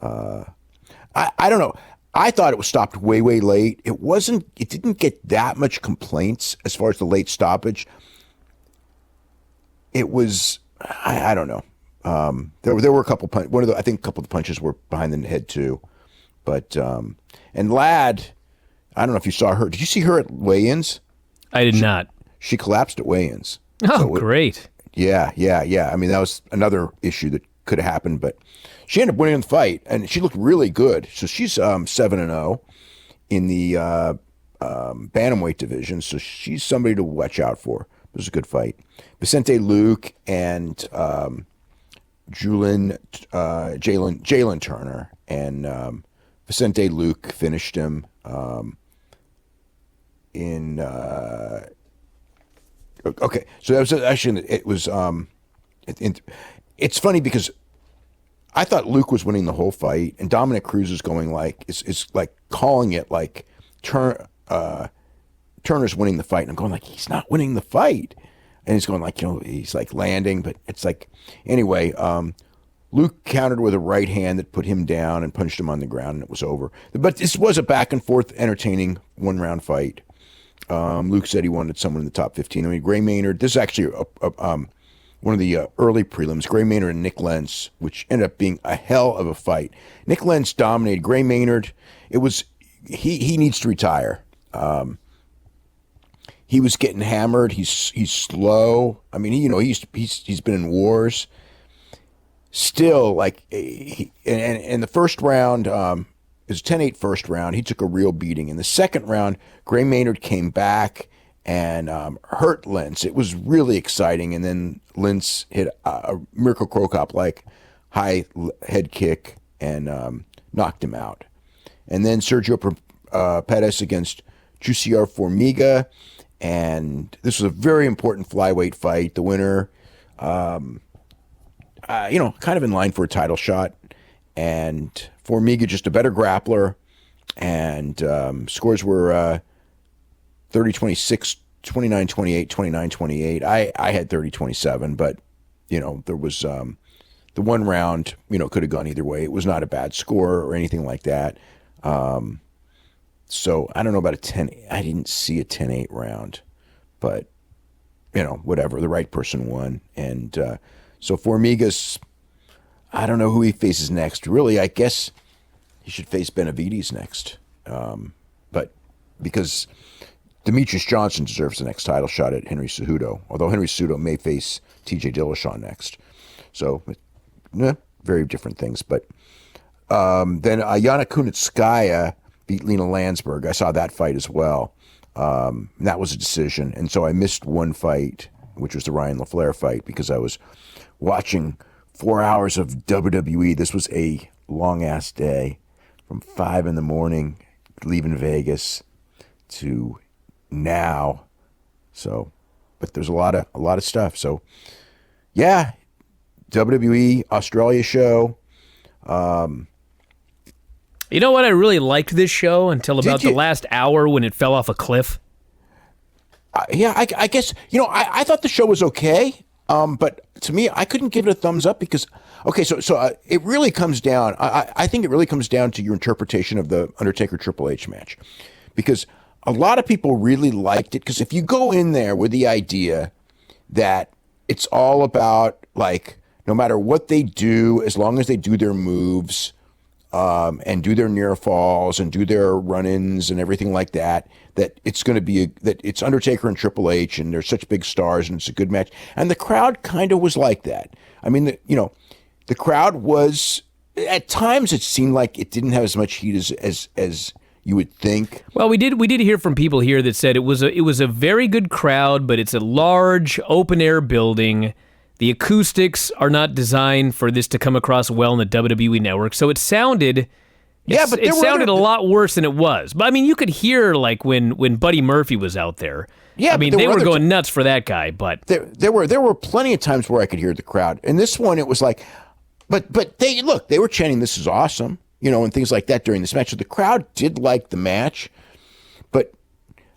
I don't know. I thought it was stopped way, way late. It wasn't. It didn't get that much complaints as far as the late stoppage. It was. I don't know. There were a couple I think a couple of the punches were behind the head too, but and Ladd, I don't know if you saw her. Did you see her at weigh-ins? I did not. She collapsed at weigh-ins. Oh, so great. Yeah. I mean, that was another issue that could have happened, but she ended up winning the fight, and she looked really good. So she's 7-0 in the bantamweight division. So she's somebody to watch out for. It was a good fight. Vicente Luque and Jalen Turner, and Vicente Luque finished him in. Okay, so that was actually it was. It's funny because I thought Luke was winning the whole fight, and Dominic Cruz is going like is like calling it like Turner's winning the fight, and I'm going like he's not winning the fight, and he's going like he's like landing, but it's like anyway. Luke countered with a right hand that put him down and punched him on the ground, and it was over. But this was a back and forth, entertaining 1-round fight. Luke said he wanted someone in the top 15. I mean, Gray Maynard. This is actually one of the early prelims. Gray Maynard and Nick Lentz, which ended up being a hell of a fight. Nick Lentz dominated. Gray Maynard. It was he needs to retire. He was getting hammered. He's slow. I mean, he's been in wars. Still, like, in the first round, it was 10-8 first round. He took a real beating. In the second round, Gray Maynard came back and hurt Lentz. It was really exciting. And then Lentz hit a Mirko Krokop-like high head kick and knocked him out. And then Sergio Pettis against Jussier Formiga. And this was a very important flyweight fight. The winner... kind of in line for a title shot, and Formiga just a better grappler, and scores were 30-26, 29-28, 29-28. I had 30-27, but there was the one round could have gone either way. It was not a bad score or anything like that. So I don't know about a 10. I didn't see a 10-8 round, but whatever. The right person won, and. So Formiga's, I don't know who he faces next. Really, I guess he should face Benavidez next. But because Demetrius Johnson deserves the next title shot at Henry Cejudo, although Henry Cejudo may face TJ Dillashaw next. So, very different things. But then Yana Kunitskaya beat Lena Landsberg. I saw that fight as well. That was a decision. And so I missed one fight, which was the Ryan LaFleur fight, because I was watching 4 hours of WWE. This was a long-ass day from 5 a.m, leaving Vegas to now. So, but there's a lot of stuff. So, yeah, WWE Australia show. You know what? I really liked this show until about the last hour when it fell off a cliff. I guess, I thought the show was okay. But to me, I couldn't give it a thumbs up because, so it really comes down, I think it really comes down to your interpretation of the Undertaker Triple H match, because a lot of people really liked it. Because if you go in there with the idea that it's all about, like, no matter what they do, as long as they do their moves, and do their near falls and do their run-ins and everything like that, that it's going to be that it's Undertaker and Triple H and they're such big stars and it's a good match. And the crowd kind of was like that. I mean, the crowd was, at times it seemed like it didn't have as much heat as you would think. Well, we did hear from people here that said it was a very good crowd, but it's a large open air building. The acoustics are not designed for this to come across well in the WWE network, so it sounded a lot worse than it was. But I mean, you could hear like when Buddy Murphy was out there. Yeah, I mean, they were going nuts for that guy. But there were plenty of times where I could hear the crowd. And this one, it was like, but they were chanting, "This is awesome," and things like that during this match. So the crowd did like the match, but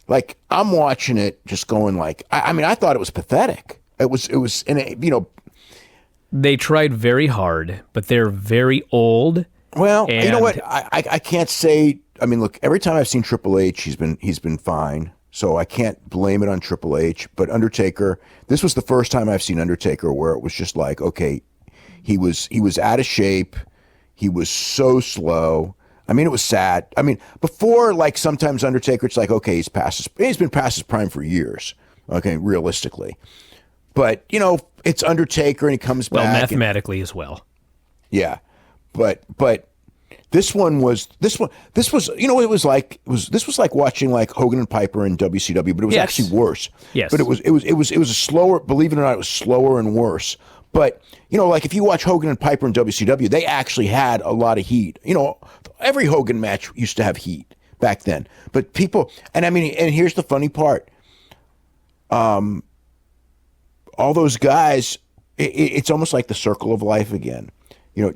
like I'm watching it, just going like, I mean, I thought it was pathetic. It was, and They tried very hard, but they're very old. well, you know what? I can't say. I mean, look, every time I've seen Triple H, he's been fine. So I can't blame it on Triple H. But Undertaker, this was the first time I've seen Undertaker where it was just like, okay, he was out of shape. He was so slow. I mean, it was sad. I mean, before, like, sometimes Undertaker, it's like, okay, he's been past his prime for years. Okay, realistically. But, it's Undertaker and he comes back. Well, mathematically as well. Yeah. But this was this was like watching like Hogan and Piper in WCW, but it was actually worse. Yes. But it was a slower, believe it or not, it was slower and worse. But, like if you watch Hogan and Piper in WCW, they actually had a lot of heat. Every Hogan match used to have heat back then. But people, and I mean, and here's the funny part. All those guys, it's almost like the circle of life again.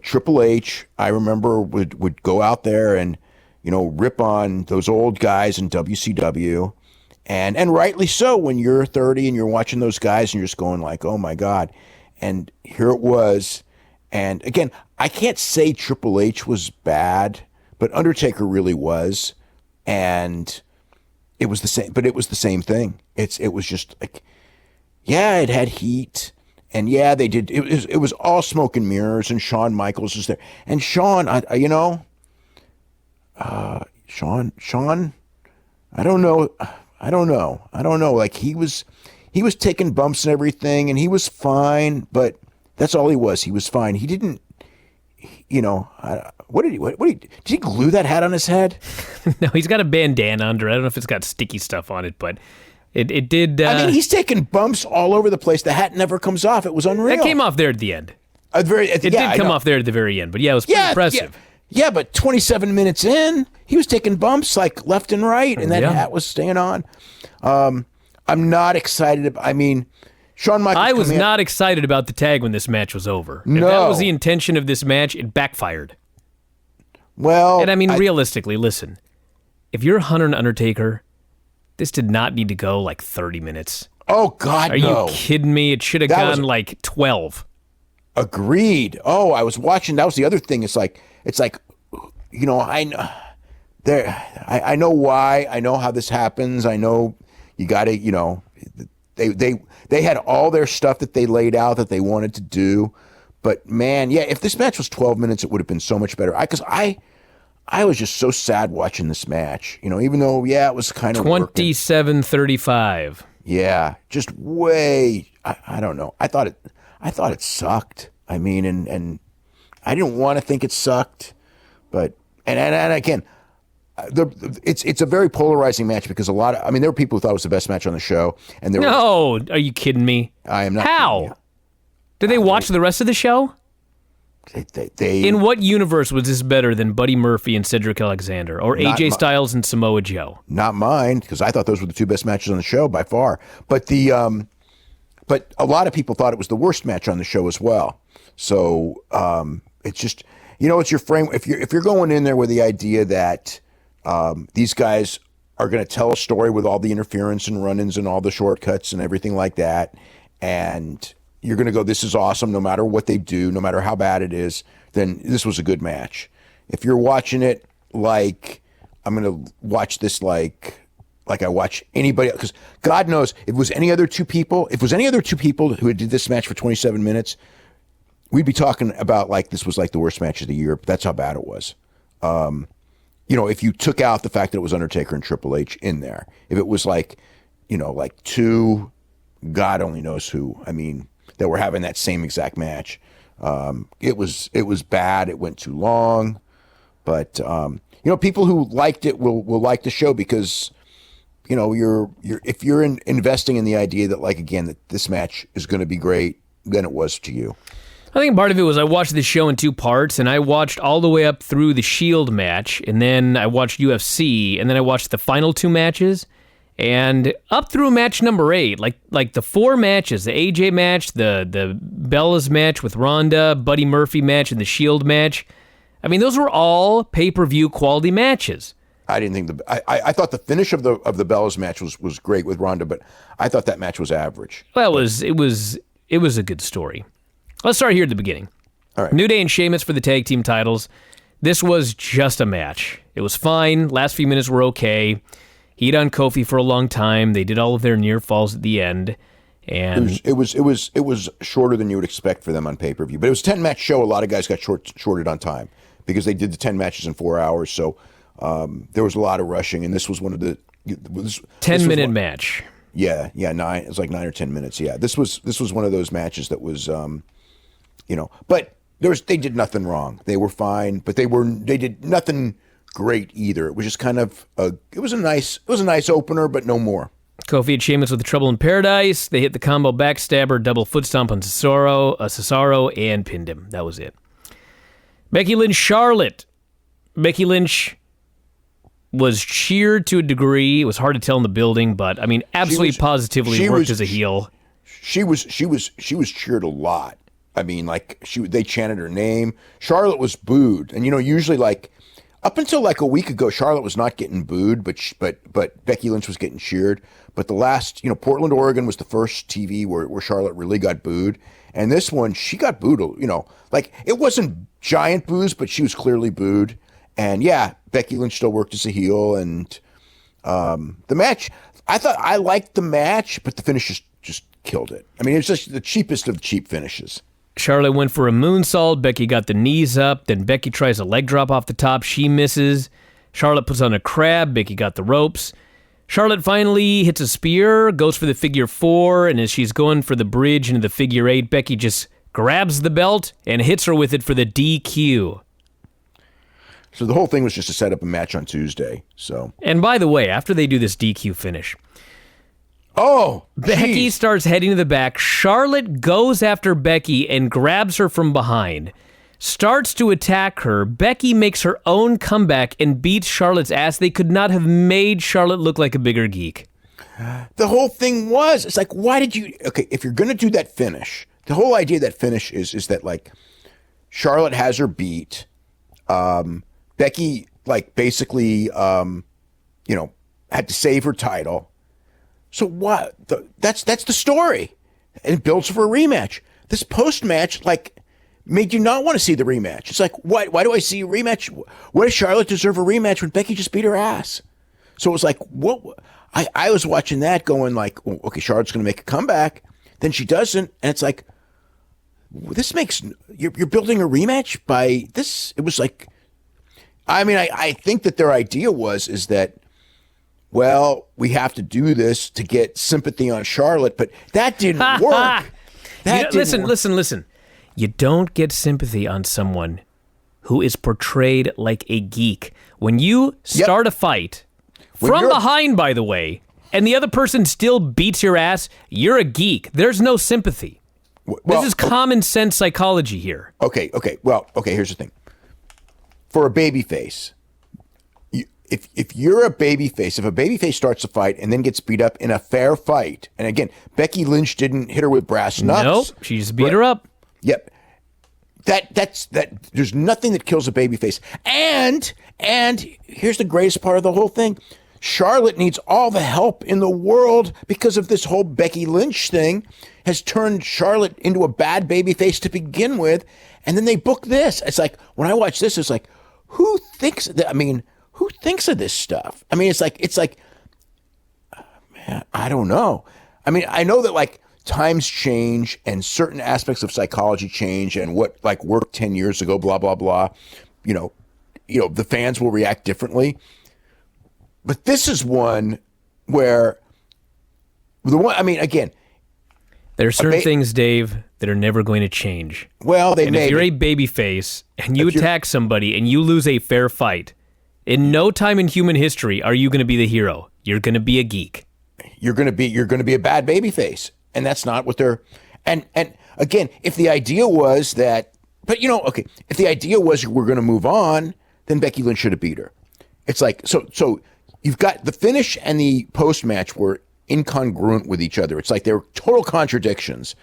Triple H, I remember, would go out there and, rip on those old guys in WCW. And rightly so, when you're 30 and you're watching those guys and you're just going like, oh my God. And here it was. And again, I can't say Triple H was bad, but Undertaker really was. And it was the same, but it was the same thing. It was just like, yeah, it had heat. And yeah, they did. It was all smoke and mirrors, and Shawn Michaels was there. And Shawn, Shawn, I don't know. Like he was taking bumps and everything, and he was fine. But that's all he was. He was fine. He didn't, did he glue that hat on his head? No, he's got a bandana under. I don't know if it's got sticky stuff on it, but. It did. I mean, he's taking bumps all over the place. The hat never comes off. It was unreal. That came off there at the end. It did come off there at the very end, but yeah, it was pretty impressive. Yeah, but 27 minutes in, he was taking bumps like left and right, and that hat was staying on. I'm not excited. I mean, Shawn Michaels. I was not excited about the tag when this match was over. No. If that was the intention of this match, it backfired. Well, and I mean, realistically, listen, if you're Hunter and Undertaker, this did not need to go like 30 minutes. Oh, God, no. Are you kidding me? It should have gone like 12. Agreed. Oh, I was watching. That was the other thing. It's like, I know why. I know how this happens. I know you got to, they had all their stuff that they laid out that they wanted to do. But, man, yeah, if this match was 12 minutes, it would have been so much better. Because I was just so sad watching this match, even though, it was kind of 27-35. Yeah, just way, I don't know. I thought it sucked. I mean, and I didn't want to think it sucked, but, and again, it's a very polarizing match because there were people who thought it was the best match on the show. And are you kidding me? I am not. How? Did they watch the rest of the show? They in what universe was this better than Buddy Murphy and Cedric Alexander or AJ Styles and Samoa Joe? Not mine, because I thought those were the two best matches on the show by far. But but a lot of people thought it was the worst match on the show as well. So it's just it's your frame. If you're going in there with the idea that these guys are going to tell a story with all the interference and run-ins and all the shortcuts and everything like that, and you're going to go, this is awesome, no matter what they do, no matter how bad it is, then this was a good match. If you're watching it like, I'm going to watch this like I watch anybody, because God knows, if it was any other two people who did this match for 27 minutes, we'd be talking about like this was like the worst match of the year, but that's how bad it was. If you took out the fact that it was Undertaker and Triple H in there, if it was like, like two, God only knows who, that were having that same exact match. It was bad. It went too long, but people who liked it will like the show because if you're investing in the idea that that this match is going to be great, then it was to you. I think part of it was I watched this show in two parts, and I watched all the way up through the Shield match, and then I watched UFC, and then I watched the final two matches. And up through match number 8, like the 4 matches, the AJ match, the Bella's match with Ronda, Buddy Murphy match, and the Shield match, those were all pay-per-view quality matches. I didn't think I thought the finish of the Bellas match was great with Ronda, but I thought that match was average. Well, it was a good story. Let's start here at the beginning. All right. New Day and Sheamus for the tag team titles. This was just a match. It was fine. Last few minutes were okay. Heat on Kofi for a long time. They did all of their near falls at the end, and it was shorter than you would expect for them on pay-per-view. But it was a 10-match show. A lot of guys got shorted on time because they did the 10 matches in 4 hours. So there was a lot of rushing, and this was one of the 10-minute match. Yeah, 9. It was like 9 or 10 minutes. Yeah, this was one of those matches that was, but they did nothing wrong. They were fine, but they did nothing great either. It was just kind of it was a nice opener, but no more. Kofi and Sheamus with the Trouble in Paradise. They hit the combo backstabber, double foot stomp on Cesaro, and pinned him. That was it. Becky Lynch, Charlotte. Becky Lynch was cheered to a degree. It was hard to tell in the building, but I mean, absolutely positively worked as a heel. She was cheered a lot. I mean, like they chanted her name. Charlotte was booed, and usually like up until like a week ago, Charlotte was not getting booed, but Becky Lynch was getting cheered. But the last, Portland, Oregon was the first TV where Charlotte really got booed, and this one she got booed. Like it wasn't giant boos, but she was clearly booed. And yeah, Becky Lynch still worked as a heel, and the match. I liked the match, but the finish just killed it. I mean, it's just the cheapest of cheap finishes. Charlotte went for a moonsault. Becky got the knees up. Then Becky tries a leg drop off the top. She misses. Charlotte puts on a crab. Becky got the ropes. Charlotte finally hits a spear, goes for the figure 4, and as she's going for the bridge into the figure 8, Becky just grabs the belt and hits her with it for the DQ. So the whole thing was just to set up a match on Tuesday. So, and by the way, after they do this DQ finish, Becky starts heading to the back. Charlotte goes after Becky and grabs her from behind, starts to attack her. Becky makes her own comeback and beats Charlotte's ass. They could not have made Charlotte look like a bigger geek. The whole thing was, it's like, why did you, okay, if you're going to do that finish, the whole idea of that finish is that like Charlotte has her beat. Becky like basically, had to save her title. So what? That's the story, and it builds for a rematch. This post match like made you not want to see the rematch. It's like, why do I see a rematch? Why does Charlotte deserve a rematch when Becky just beat her ass? So it was like, what? I was watching that going like, okay, Charlotte's going to make a comeback, then she doesn't, and it's like, this makes you're building a rematch by this. It was like, I mean, I think that their idea is that, well, we have to do this to get sympathy on Charlotte, but that didn't work. Listen. You don't get sympathy on someone who is portrayed like a geek. When you start a fight, from behind, by the way, and the other person still beats your ass, you're a geek. There's no sympathy. This is common sense psychology here. Okay. Well, here's the thing. For a babyface, if you're a babyface, if a babyface starts a fight and then gets beat up in a fair fight, and again, Becky Lynch didn't hit her with brass knucks. Nope, she just beat her up. Yep. That's there's nothing that kills a babyface. And here's the greatest part of the whole thing. Charlotte needs all the help in the world because of this whole Becky Lynch thing has turned Charlotte into a bad babyface to begin with. And then they book this. It's like, when I watch this, it's like, who thinks that? I mean, who thinks of this stuff? I mean, it's like, man, I don't know. I mean, I know that like times change and certain aspects of psychology change, and what like worked 10 years ago, blah, blah, blah. The fans will react differently. But this is one where again, there are certain things, Dave, that are never going to change. Well, if you're a babyface and you attack somebody and you lose a fair fight, in no time in human history are you going to be the hero. You're going to be a geek. You're going to be a bad babyface, and that's not what they're. And again, if the idea was that, if the idea was we're going to move on, then Becky Lynch should have beat her. It's like so. You've got the finish and the post match were incongruent with each other. It's like they're total contradictions.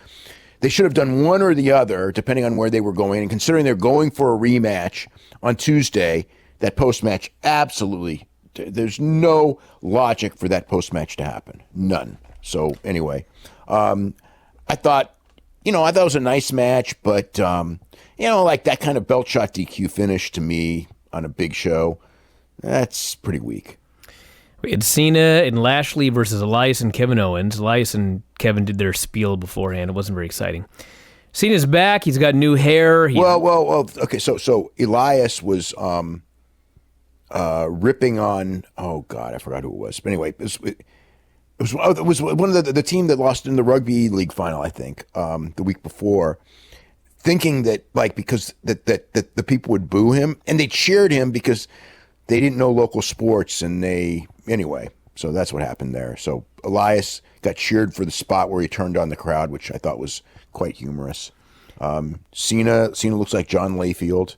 They should have done one or the other, depending on where they were going. And considering they're going for a rematch on Tuesday, that post match absolutely There's no logic for that post-match to happen. None. So anyway, I thought it was a nice match, but like that kind of belt shot DQ finish to me on a big show, that's pretty weak. We had Cena and Lashley versus Elias and Kevin Owens. Elias and Kevin did their spiel beforehand. It wasn't very exciting. Cena's back. He's got new hair. Well. Okay, so Elias was ripping on. Oh God, I forgot who it was. But anyway, it was one of the team that lost in the rugby league final, I think, the week before, thinking that because that the people would boo him, and they cheered him because they didn't know local sports, and anyway. So that's what happened there. So Elias got cheered for the spot where he turned on the crowd, which I thought was quite humorous. Cena looks like John Layfield.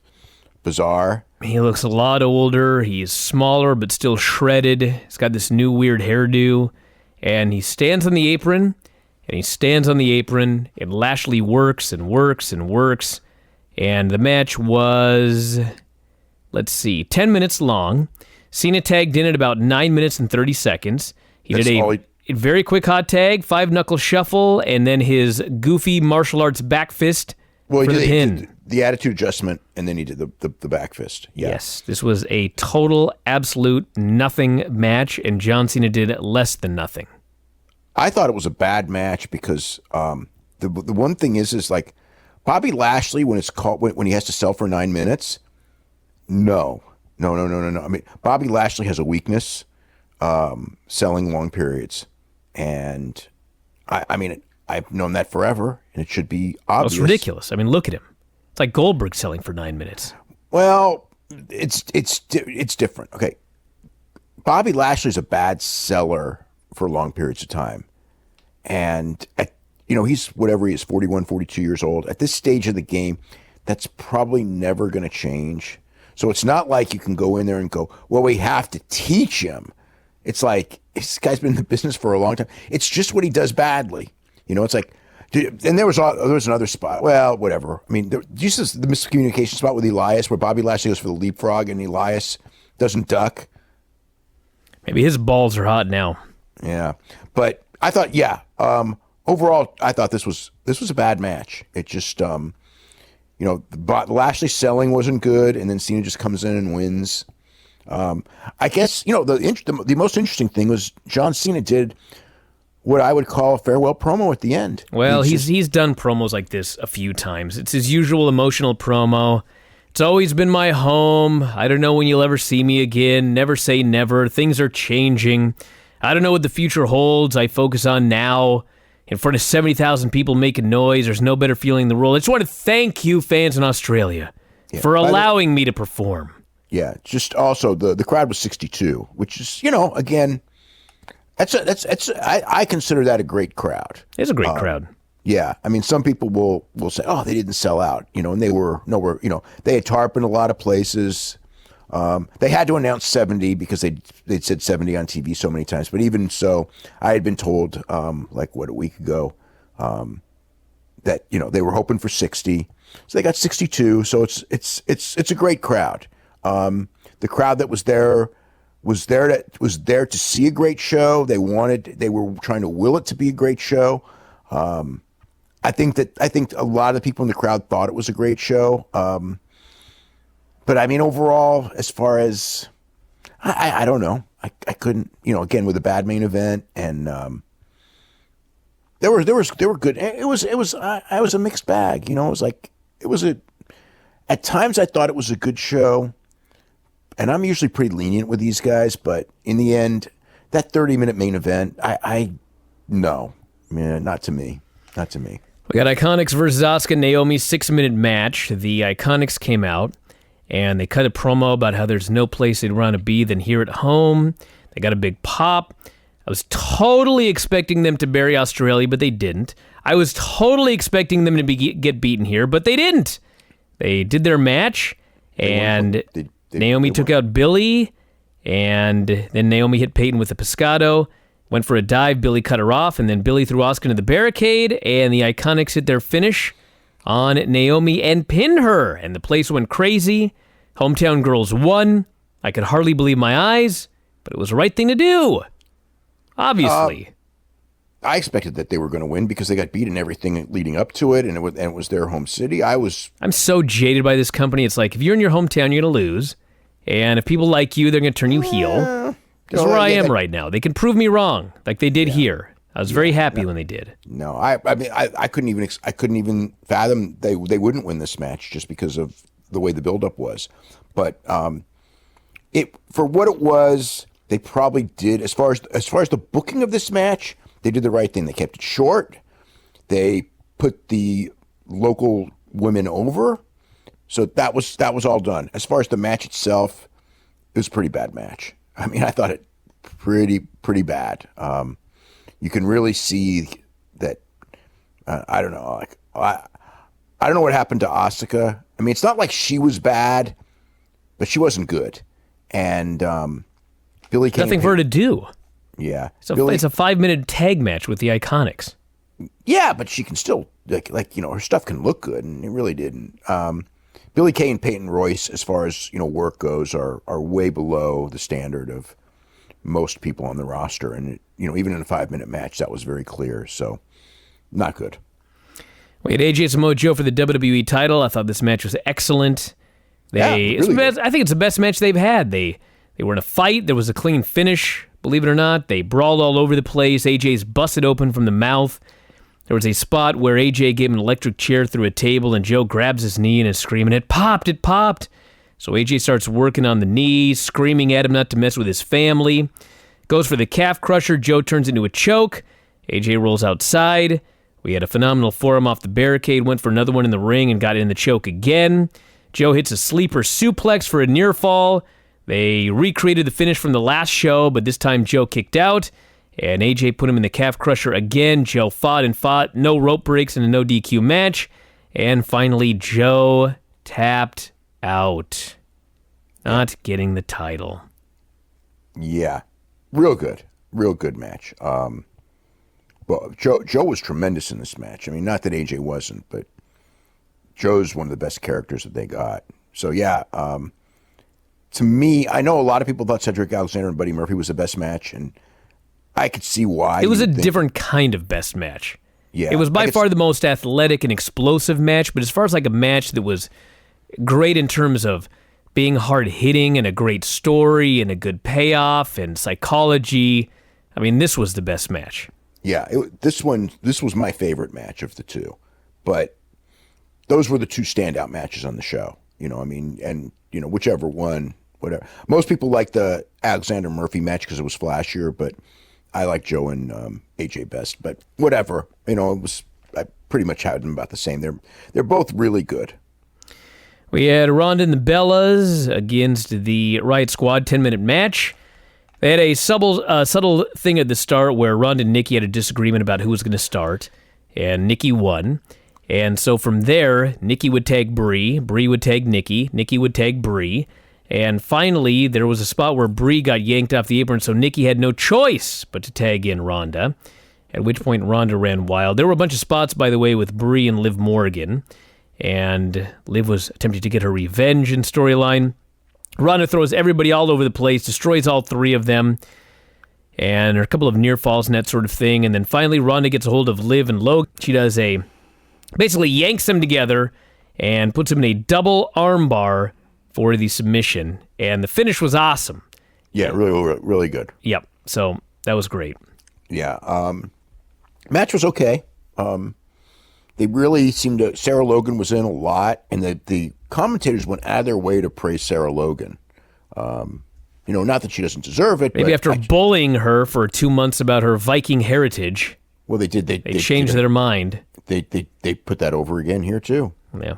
Bizarre. He looks a lot older. He's smaller but still shredded. He's got this new weird hairdo. And he stands on the apron, and Lashley works and works and works. And the match was, 10 minutes long. Cena tagged in at about 9 minutes and 30 seconds. He did a very quick hot tag, 5-knuckle shuffle, and then his goofy martial arts back fist for the pin. He did the attitude adjustment, and then he did the back fist. Yeah. Yes, this was a total, absolute nothing match, and John Cena did less than nothing. I thought it was a bad match because the one thing is like Bobby Lashley when he has to sell for 9 minutes. No. I mean, Bobby Lashley has a weakness, selling long periods, and I mean I've known that forever, and it should be obvious. It's ridiculous. I mean, look at him. It's like Goldberg selling for 9 minutes. Well, it's different. Okay, Bobby Lashley's a bad seller for long periods of time, and he's whatever he is, 41, 42 years old. At this stage of the game, that's probably never going to change. So it's not like you can go in there and go, well, we have to teach him. It's like, this guy's been in the business for a long time. It's just what he does badly. It's like, and there was another spot. Well, whatever. I mean, just the miscommunication spot with Elias where Bobby Lashley goes for the leapfrog and Elias doesn't duck. Maybe his balls are hot now. Yeah. But I thought, overall, I thought this was a bad match. It just, Lashley selling wasn't good, and then Cena just comes in and wins. I guess, the most interesting thing was John Cena did what I would call a farewell promo at the end. Well, he's done promos like this a few times. It's his usual emotional promo. It's always been my home. I don't know when you'll ever see me again. Never say never. Things are changing. I don't know what the future holds. I focus on now. In front of 70,000 people making noise, there's no better feeling in the world. I just want to thank you, fans in Australia, for allowing me to perform. Yeah, just also the crowd was 62, which is, again, I consider that a great crowd. It's a great crowd. Yeah, I mean, some people will say, oh, they didn't sell out, and they were nowhere, they had tarp in a lot of places. They had to announce 70 because they'd said 70 on TV so many times. But even so, I had been told, a week ago, that they were hoping for 60, so they got 62. So it's a great crowd. The crowd that was there was there to see a great show. They were trying to will it to be a great show. I think a lot of the people in the crowd thought it was a great show. But I mean, overall, as far as I don't know, I couldn't, again with a bad main event, and there were good. It was a mixed bag. At times I thought it was a good show, and I'm usually pretty lenient with these guys, but in the end, that 30-minute main event, no, not to me. We got Iconics versus Asuka and Naomi 6-minute match. The Iconics came out, and they cut a promo about how there's no place they'd rather be than here at home. They got a big pop. I was totally expecting them to bury Australia, but they didn't. I was totally expecting them to get beaten here, but they didn't. They did their match, and Naomi took out Billy, and then Naomi hit Peyton with a pescado, went for a dive, Billy cut her off, and then Billy threw Asuka into the barricade, and the Iconics hit their finish on Naomi and pinned her, and the place went crazy. Hometown Girls won. I could hardly believe my eyes. but it was the right thing to do. Obviously. I expected that they were going to win because they got beat in everything leading up to it, and it was their home city. I'm so jaded by this company. It's like, if you're in your hometown, you're going to lose. And if people like you, they're going to turn you heel. That's where I am right now. They can prove me wrong, like they did here. I was very happy when they did. No, I mean, I couldn't even fathom they wouldn't win this match just because of the way the buildup was. But it for what it was, they probably did as far as the booking of this match. They did the right thing. They kept it short. They put the local women over. So that was all done. As far as the match itself, it was a pretty bad match. I mean, I thought it pretty bad. You can really see that. I don't know. Like I don't know what happened to Asuka. I mean, it's not like she was bad, but she wasn't good. And Billy Kane. Nothing for her to do. Yeah, it's a 5-minute tag match with the Iconics. Yeah, but she can still like her stuff can look good, and it really didn't. Billy Kay and Peyton Royce, as far as work goes, are way below the standard of most people on the roster, and even in a 5-minute match, that was very clear. So, not good. We had AJ Samoa Joe for the WWE title. I thought this match was excellent. I think it's the best match they've had. They were in a fight. There was a clean finish. Believe it or not, they brawled all over the place. AJ's busted open from the mouth. There was a spot where AJ gave him an electric chair through a table, and Joe grabs his knee and is screaming, "It popped, it popped." So AJ starts working on the knee, screaming at him not to mess with his family. Goes for the calf crusher. Joe turns into a choke. AJ rolls outside. We had a phenomenal forearm off the barricade, went for another one in the ring and got in the choke again. Joe hits a sleeper suplex for a near fall. They recreated the finish from the last show, but this time Joe kicked out, and AJ put him in the calf crusher again. Joe fought and fought, no rope breaks in a no DQ match, and finally Joe tapped out, not getting the title. Yeah, real good match. Well, Joe was tremendous in this match. I mean, not that AJ wasn't, but Joe's one of the best characters that they got. So yeah. To me, I know a lot of people thought Cedric Alexander and Buddy Murphy was the best match, and I could see why. It was a different kind of best match. Yeah, it was by far the most athletic and explosive match, but as far as like a match that was great in terms of being hard-hitting and a great story and a good payoff and psychology, I mean, this was the best match. Yeah, this was my favorite match of the two, but those were the two standout matches on the show. I mean, and whichever one. Whatever. Most people like the Alexander Murphy match because it was flashier, but I like Joe and AJ best. But whatever, I pretty much had them about the same. They're both really good. We had Ronda and the Bellas against the Riot Squad 10-minute match. They had a subtle thing at the start where Ronda and Nikki had a disagreement about who was going to start, and Nikki won. And so from there, Nikki would tag Brie would tag Nikki would tag Brie. And finally, there was a spot where Brie got yanked off the apron, so Nikki had no choice but to tag in Ronda, at which point Ronda ran wild. There were a bunch of spots, by the way, with Brie and Liv Morgan, and Liv was attempting to get her revenge in storyline. Ronda throws everybody all over the place, destroys all three of them, and there are a couple of near falls and that sort of thing, and then finally Ronda gets a hold of Liv and Logan. She basically yanks them together and puts them in a double armbar for the submission, and the finish was awesome. Yeah, really, really good. Yep, so that was great. Yeah, match was okay. They really seemed to. Sarah Logan was in a lot, and the commentators went out of their way to praise Sarah Logan. Not that she doesn't deserve it. Maybe after bullying her for 2 months about her Viking heritage. Well, they did. They changed their mind. They put that over again here too. Yeah.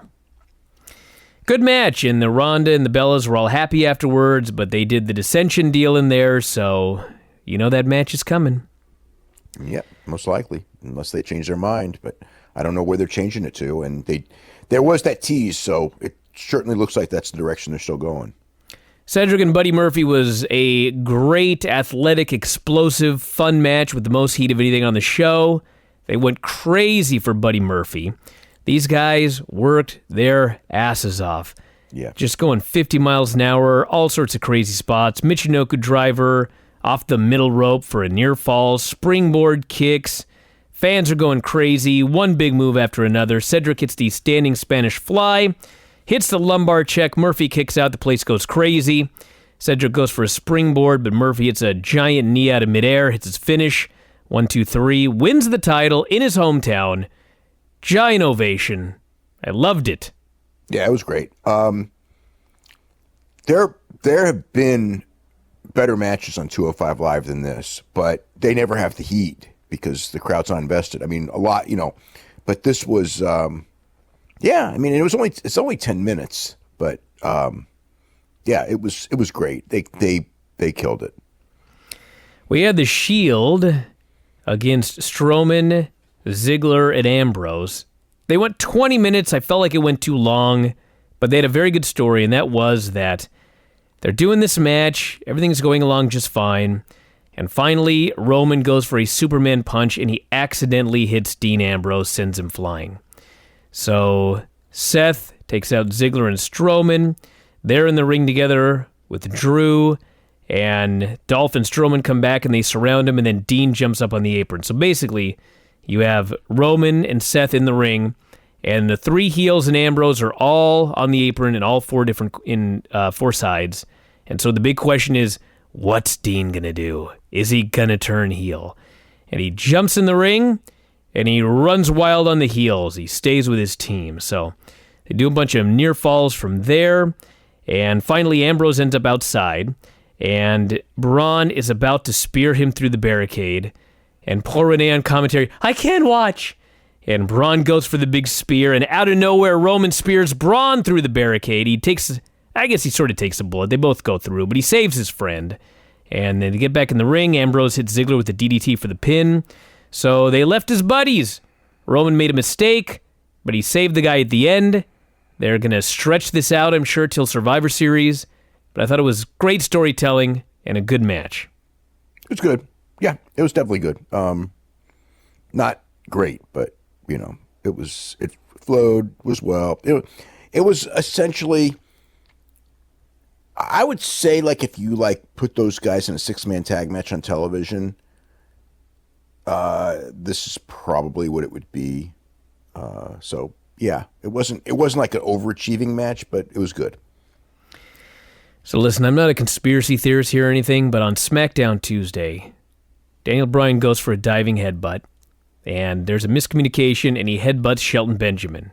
Good match, and the Ronda and the Bellas were all happy afterwards, but they did the dissension deal in there, so that match is coming. Yeah, most likely, unless they change their mind, but I don't know where they're changing it to, and there was that tease, so it certainly looks like that's the direction they're still going. Cedric and Buddy Murphy was a great, athletic, explosive, fun match with the most heat of anything on the show. They went crazy for Buddy Murphy. These guys worked their asses off. Yeah. Just going 50 miles an hour, all sorts of crazy spots. Michinoku driver off the middle rope for a near fall, springboard kicks. Fans are going crazy, one big move after another. Cedric hits the standing Spanish fly, hits the lumbar check. Murphy kicks out, the place goes crazy. Cedric goes for a springboard, but Murphy hits a giant knee out of midair, hits his finish. 1, 2, 3, wins the title in his hometown. Giant ovation. I loved it. Yeah, it was great. There have been better matches on 205 Live than this, but they never have the heat because the crowd's not invested. I mean, a lot, but this was, I mean, it's only 10 minutes, but yeah, it was great. They killed it. We had the Shield against Strowman, Ziggler, and Ambrose. They went 20 minutes. I felt like it went too long, but they had a very good story, and that was that they're doing this match. Everything's going along just fine. And finally, Roman goes for a Superman punch, and he accidentally hits Dean Ambrose, sends him flying. So Seth takes out Ziggler and Strowman. They're in the ring together with Drew, and Dolph and Strowman come back, and they surround him, and then Dean jumps up on the apron. So basically, you have Roman and Seth in the ring, and the three heels and Ambrose are all on the apron in all four sides. And so the big question is, what's Dean going to do? Is he going to turn heel? And he jumps in the ring, and he runs wild on the heels. He stays with his team. So they do a bunch of near falls from there. And finally, Ambrose ends up outside, and Braun is about to spear him through the barricade. And poor Renee on commentary, I can't watch. And Braun goes for the big spear, and out of nowhere, Roman spears Braun through the barricade. He sort of takes a bullet. They both go through, but he saves his friend. And then they get back in the ring. Ambrose hits Ziggler with the DDT for the pin. So they left as buddies. Roman made a mistake, but he saved the guy at the end. They're going to stretch this out, I'm sure, till Survivor Series. But I thought it was great storytelling and a good match. It was good. Yeah, it was definitely good. Not great, but, it flowed, was well. It was essentially, I would say, like, if you, put those guys in a six-man tag match on television, this is probably what it would be. So, yeah, it wasn't like an overachieving match, but it was good. So listen, I'm not a conspiracy theorist here or anything, but on SmackDown Tuesday, Daniel Bryan goes for a diving headbutt, and there's a miscommunication, and he headbutts Shelton Benjamin.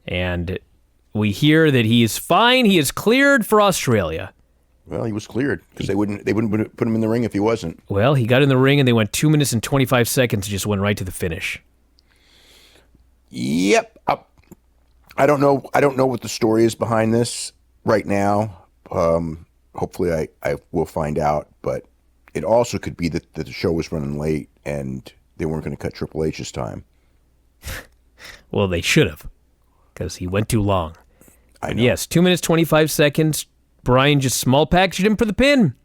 And we hear that he is fine, he is cleared for Australia. Well, he was cleared, because they wouldn't put him in the ring if he wasn't. Well, he got in the ring, and they went 2 minutes and 25 seconds, just went right to the finish. Yep. I don't know what the story is behind this right now. Hopefully I will find out, but it also could be that the show was running late and they weren't going to cut Triple H's time. Well, they should have, because he went too long. I know. Yes, 2 minutes, 25 seconds. Bryan just small packaged him for the pin.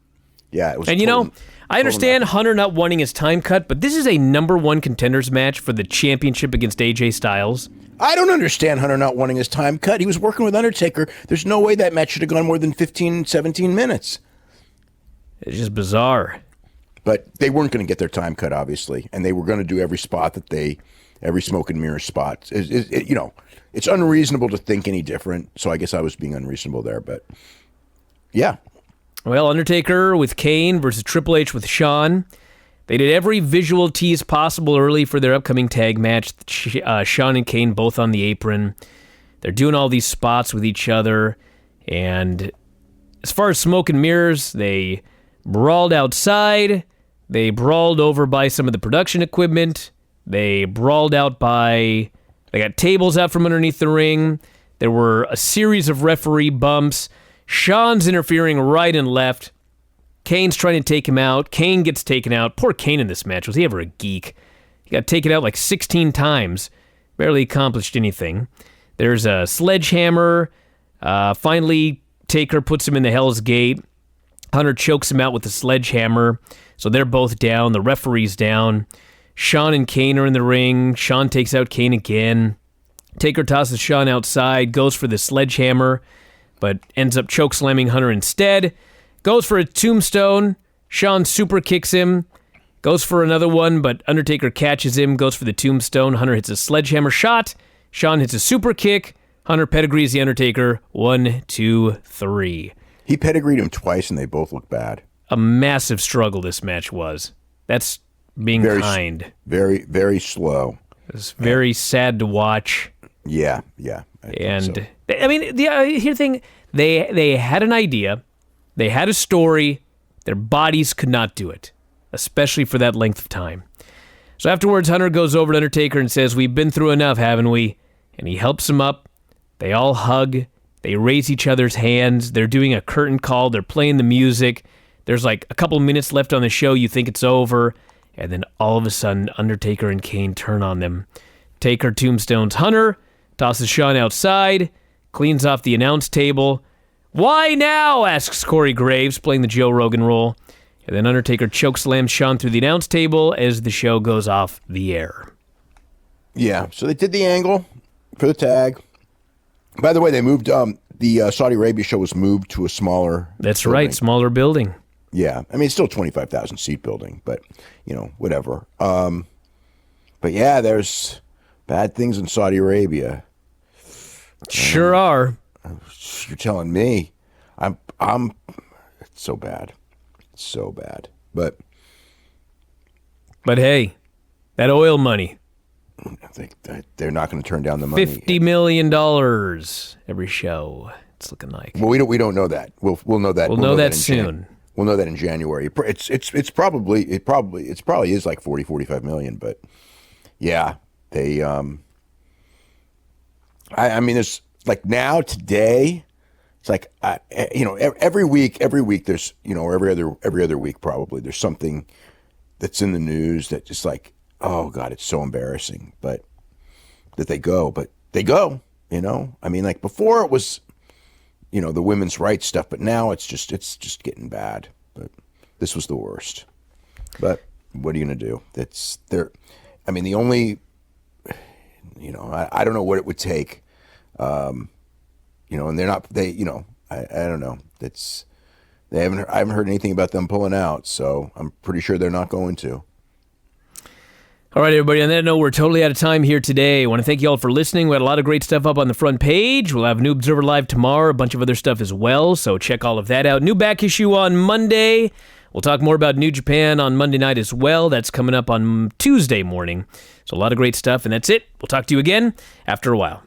Yeah, it was. And I understand Hunter not wanting his time cut, but this is a number one contenders match for the championship against AJ Styles. I don't understand Hunter not wanting his time cut. He was working with Undertaker. There's no way that match should have gone more than 15, 17 minutes. It's just bizarre. But they weren't going to get their time cut, obviously, and they were going to do every spot every smoke and mirror spot. It's unreasonable to think any different, so I guess I was being unreasonable there, but yeah. Well, Undertaker with Kane versus Triple H with Shawn. They did every visual tease possible early for their upcoming tag match. Shawn and Kane both on the apron. They're doing all these spots with each other. And as far as smoke and mirrors, they brawled outside. They brawled over by some of the production equipment. They brawled out by... They got tables out from underneath the ring. There were a series of referee bumps. Shawn's interfering right and left. Kane's trying to take him out. Kane gets taken out. Poor Kane in this match. Was he ever a geek? He got taken out like 16 times. Barely accomplished anything. There's a sledgehammer. Finally, Taker puts him in the Hell's Gate. Hunter chokes him out with the sledgehammer. So they're both down. The referee's down. Shawn and Kane are in the ring. Shawn takes out Kane again. Taker tosses Shawn outside. Goes for the sledgehammer. but ends up choke slamming Hunter instead. Goes for a tombstone. Sean super kicks him. Goes for another one, but Undertaker catches him, goes for the tombstone. Hunter hits a sledgehammer shot. Sean hits a super kick. Hunter pedigrees the Undertaker. 1, 2, 3. He pedigreed him twice, and they both look bad. A massive struggle this match was. That's being kind. Very, very slow. It's very sad to watch. Yeah. And I mean, here's the thing: they had an idea, they had a story. Their bodies could not do it, especially for that length of time. So afterwards, Hunter goes over to Undertaker and says, "We've been through enough, haven't we?" And he helps him up. They all hug. They raise each other's hands. They're doing a curtain call. They're playing the music. There's like a couple minutes left on the show. You think it's over. And then all of a sudden, Undertaker and Kane turn on them. Taker tombstones Hunter, tosses Sean outside, cleans off the announce table. "Why now?" asks Corey Graves, playing the Joe Rogan role. And then Undertaker chokeslams Sean through the announce table as the show goes off the air. Yeah, so they did the angle for the tag. By the way, they moved, the Saudi Arabia show was moved to a smaller That's building. right, smaller building. Yeah, I mean, it's still 25,000 seat building, but, whatever. But yeah, there's bad things in Saudi Arabia. Sure are. You're telling me. It's so bad. It's so bad. But hey, that oil money. I think that they're not going to turn down the money. $50 million every show. It's looking like. Well, we don't know that. We'll know that. We'll know that soon. We'll know that in January. It's probably is like 45 million, but yeah, they I mean, there's like now today, it's like every week there's or every other week probably there's something that's in the news that just like, oh God, it's so embarrassing, but they go. I mean, like before it was the women's rights stuff, but now it's just getting bad. But this was the worst. But what are you gonna do? That's there. I mean, the only I don't know what it would take. And they're not, I don't know. I haven't heard anything about them pulling out, so I'm pretty sure they're not going to. All right, everybody, on that note, we're totally out of time here today. I want to thank you all for listening. We had a lot of great stuff up on the front page. We'll have New Observer Live tomorrow, a bunch of other stuff as well, so check all of that out. New back issue on Monday. We'll talk more about New Japan on Monday night as well. That's coming up on Tuesday morning. So a lot of great stuff, and that's it. We'll talk to you again after a while.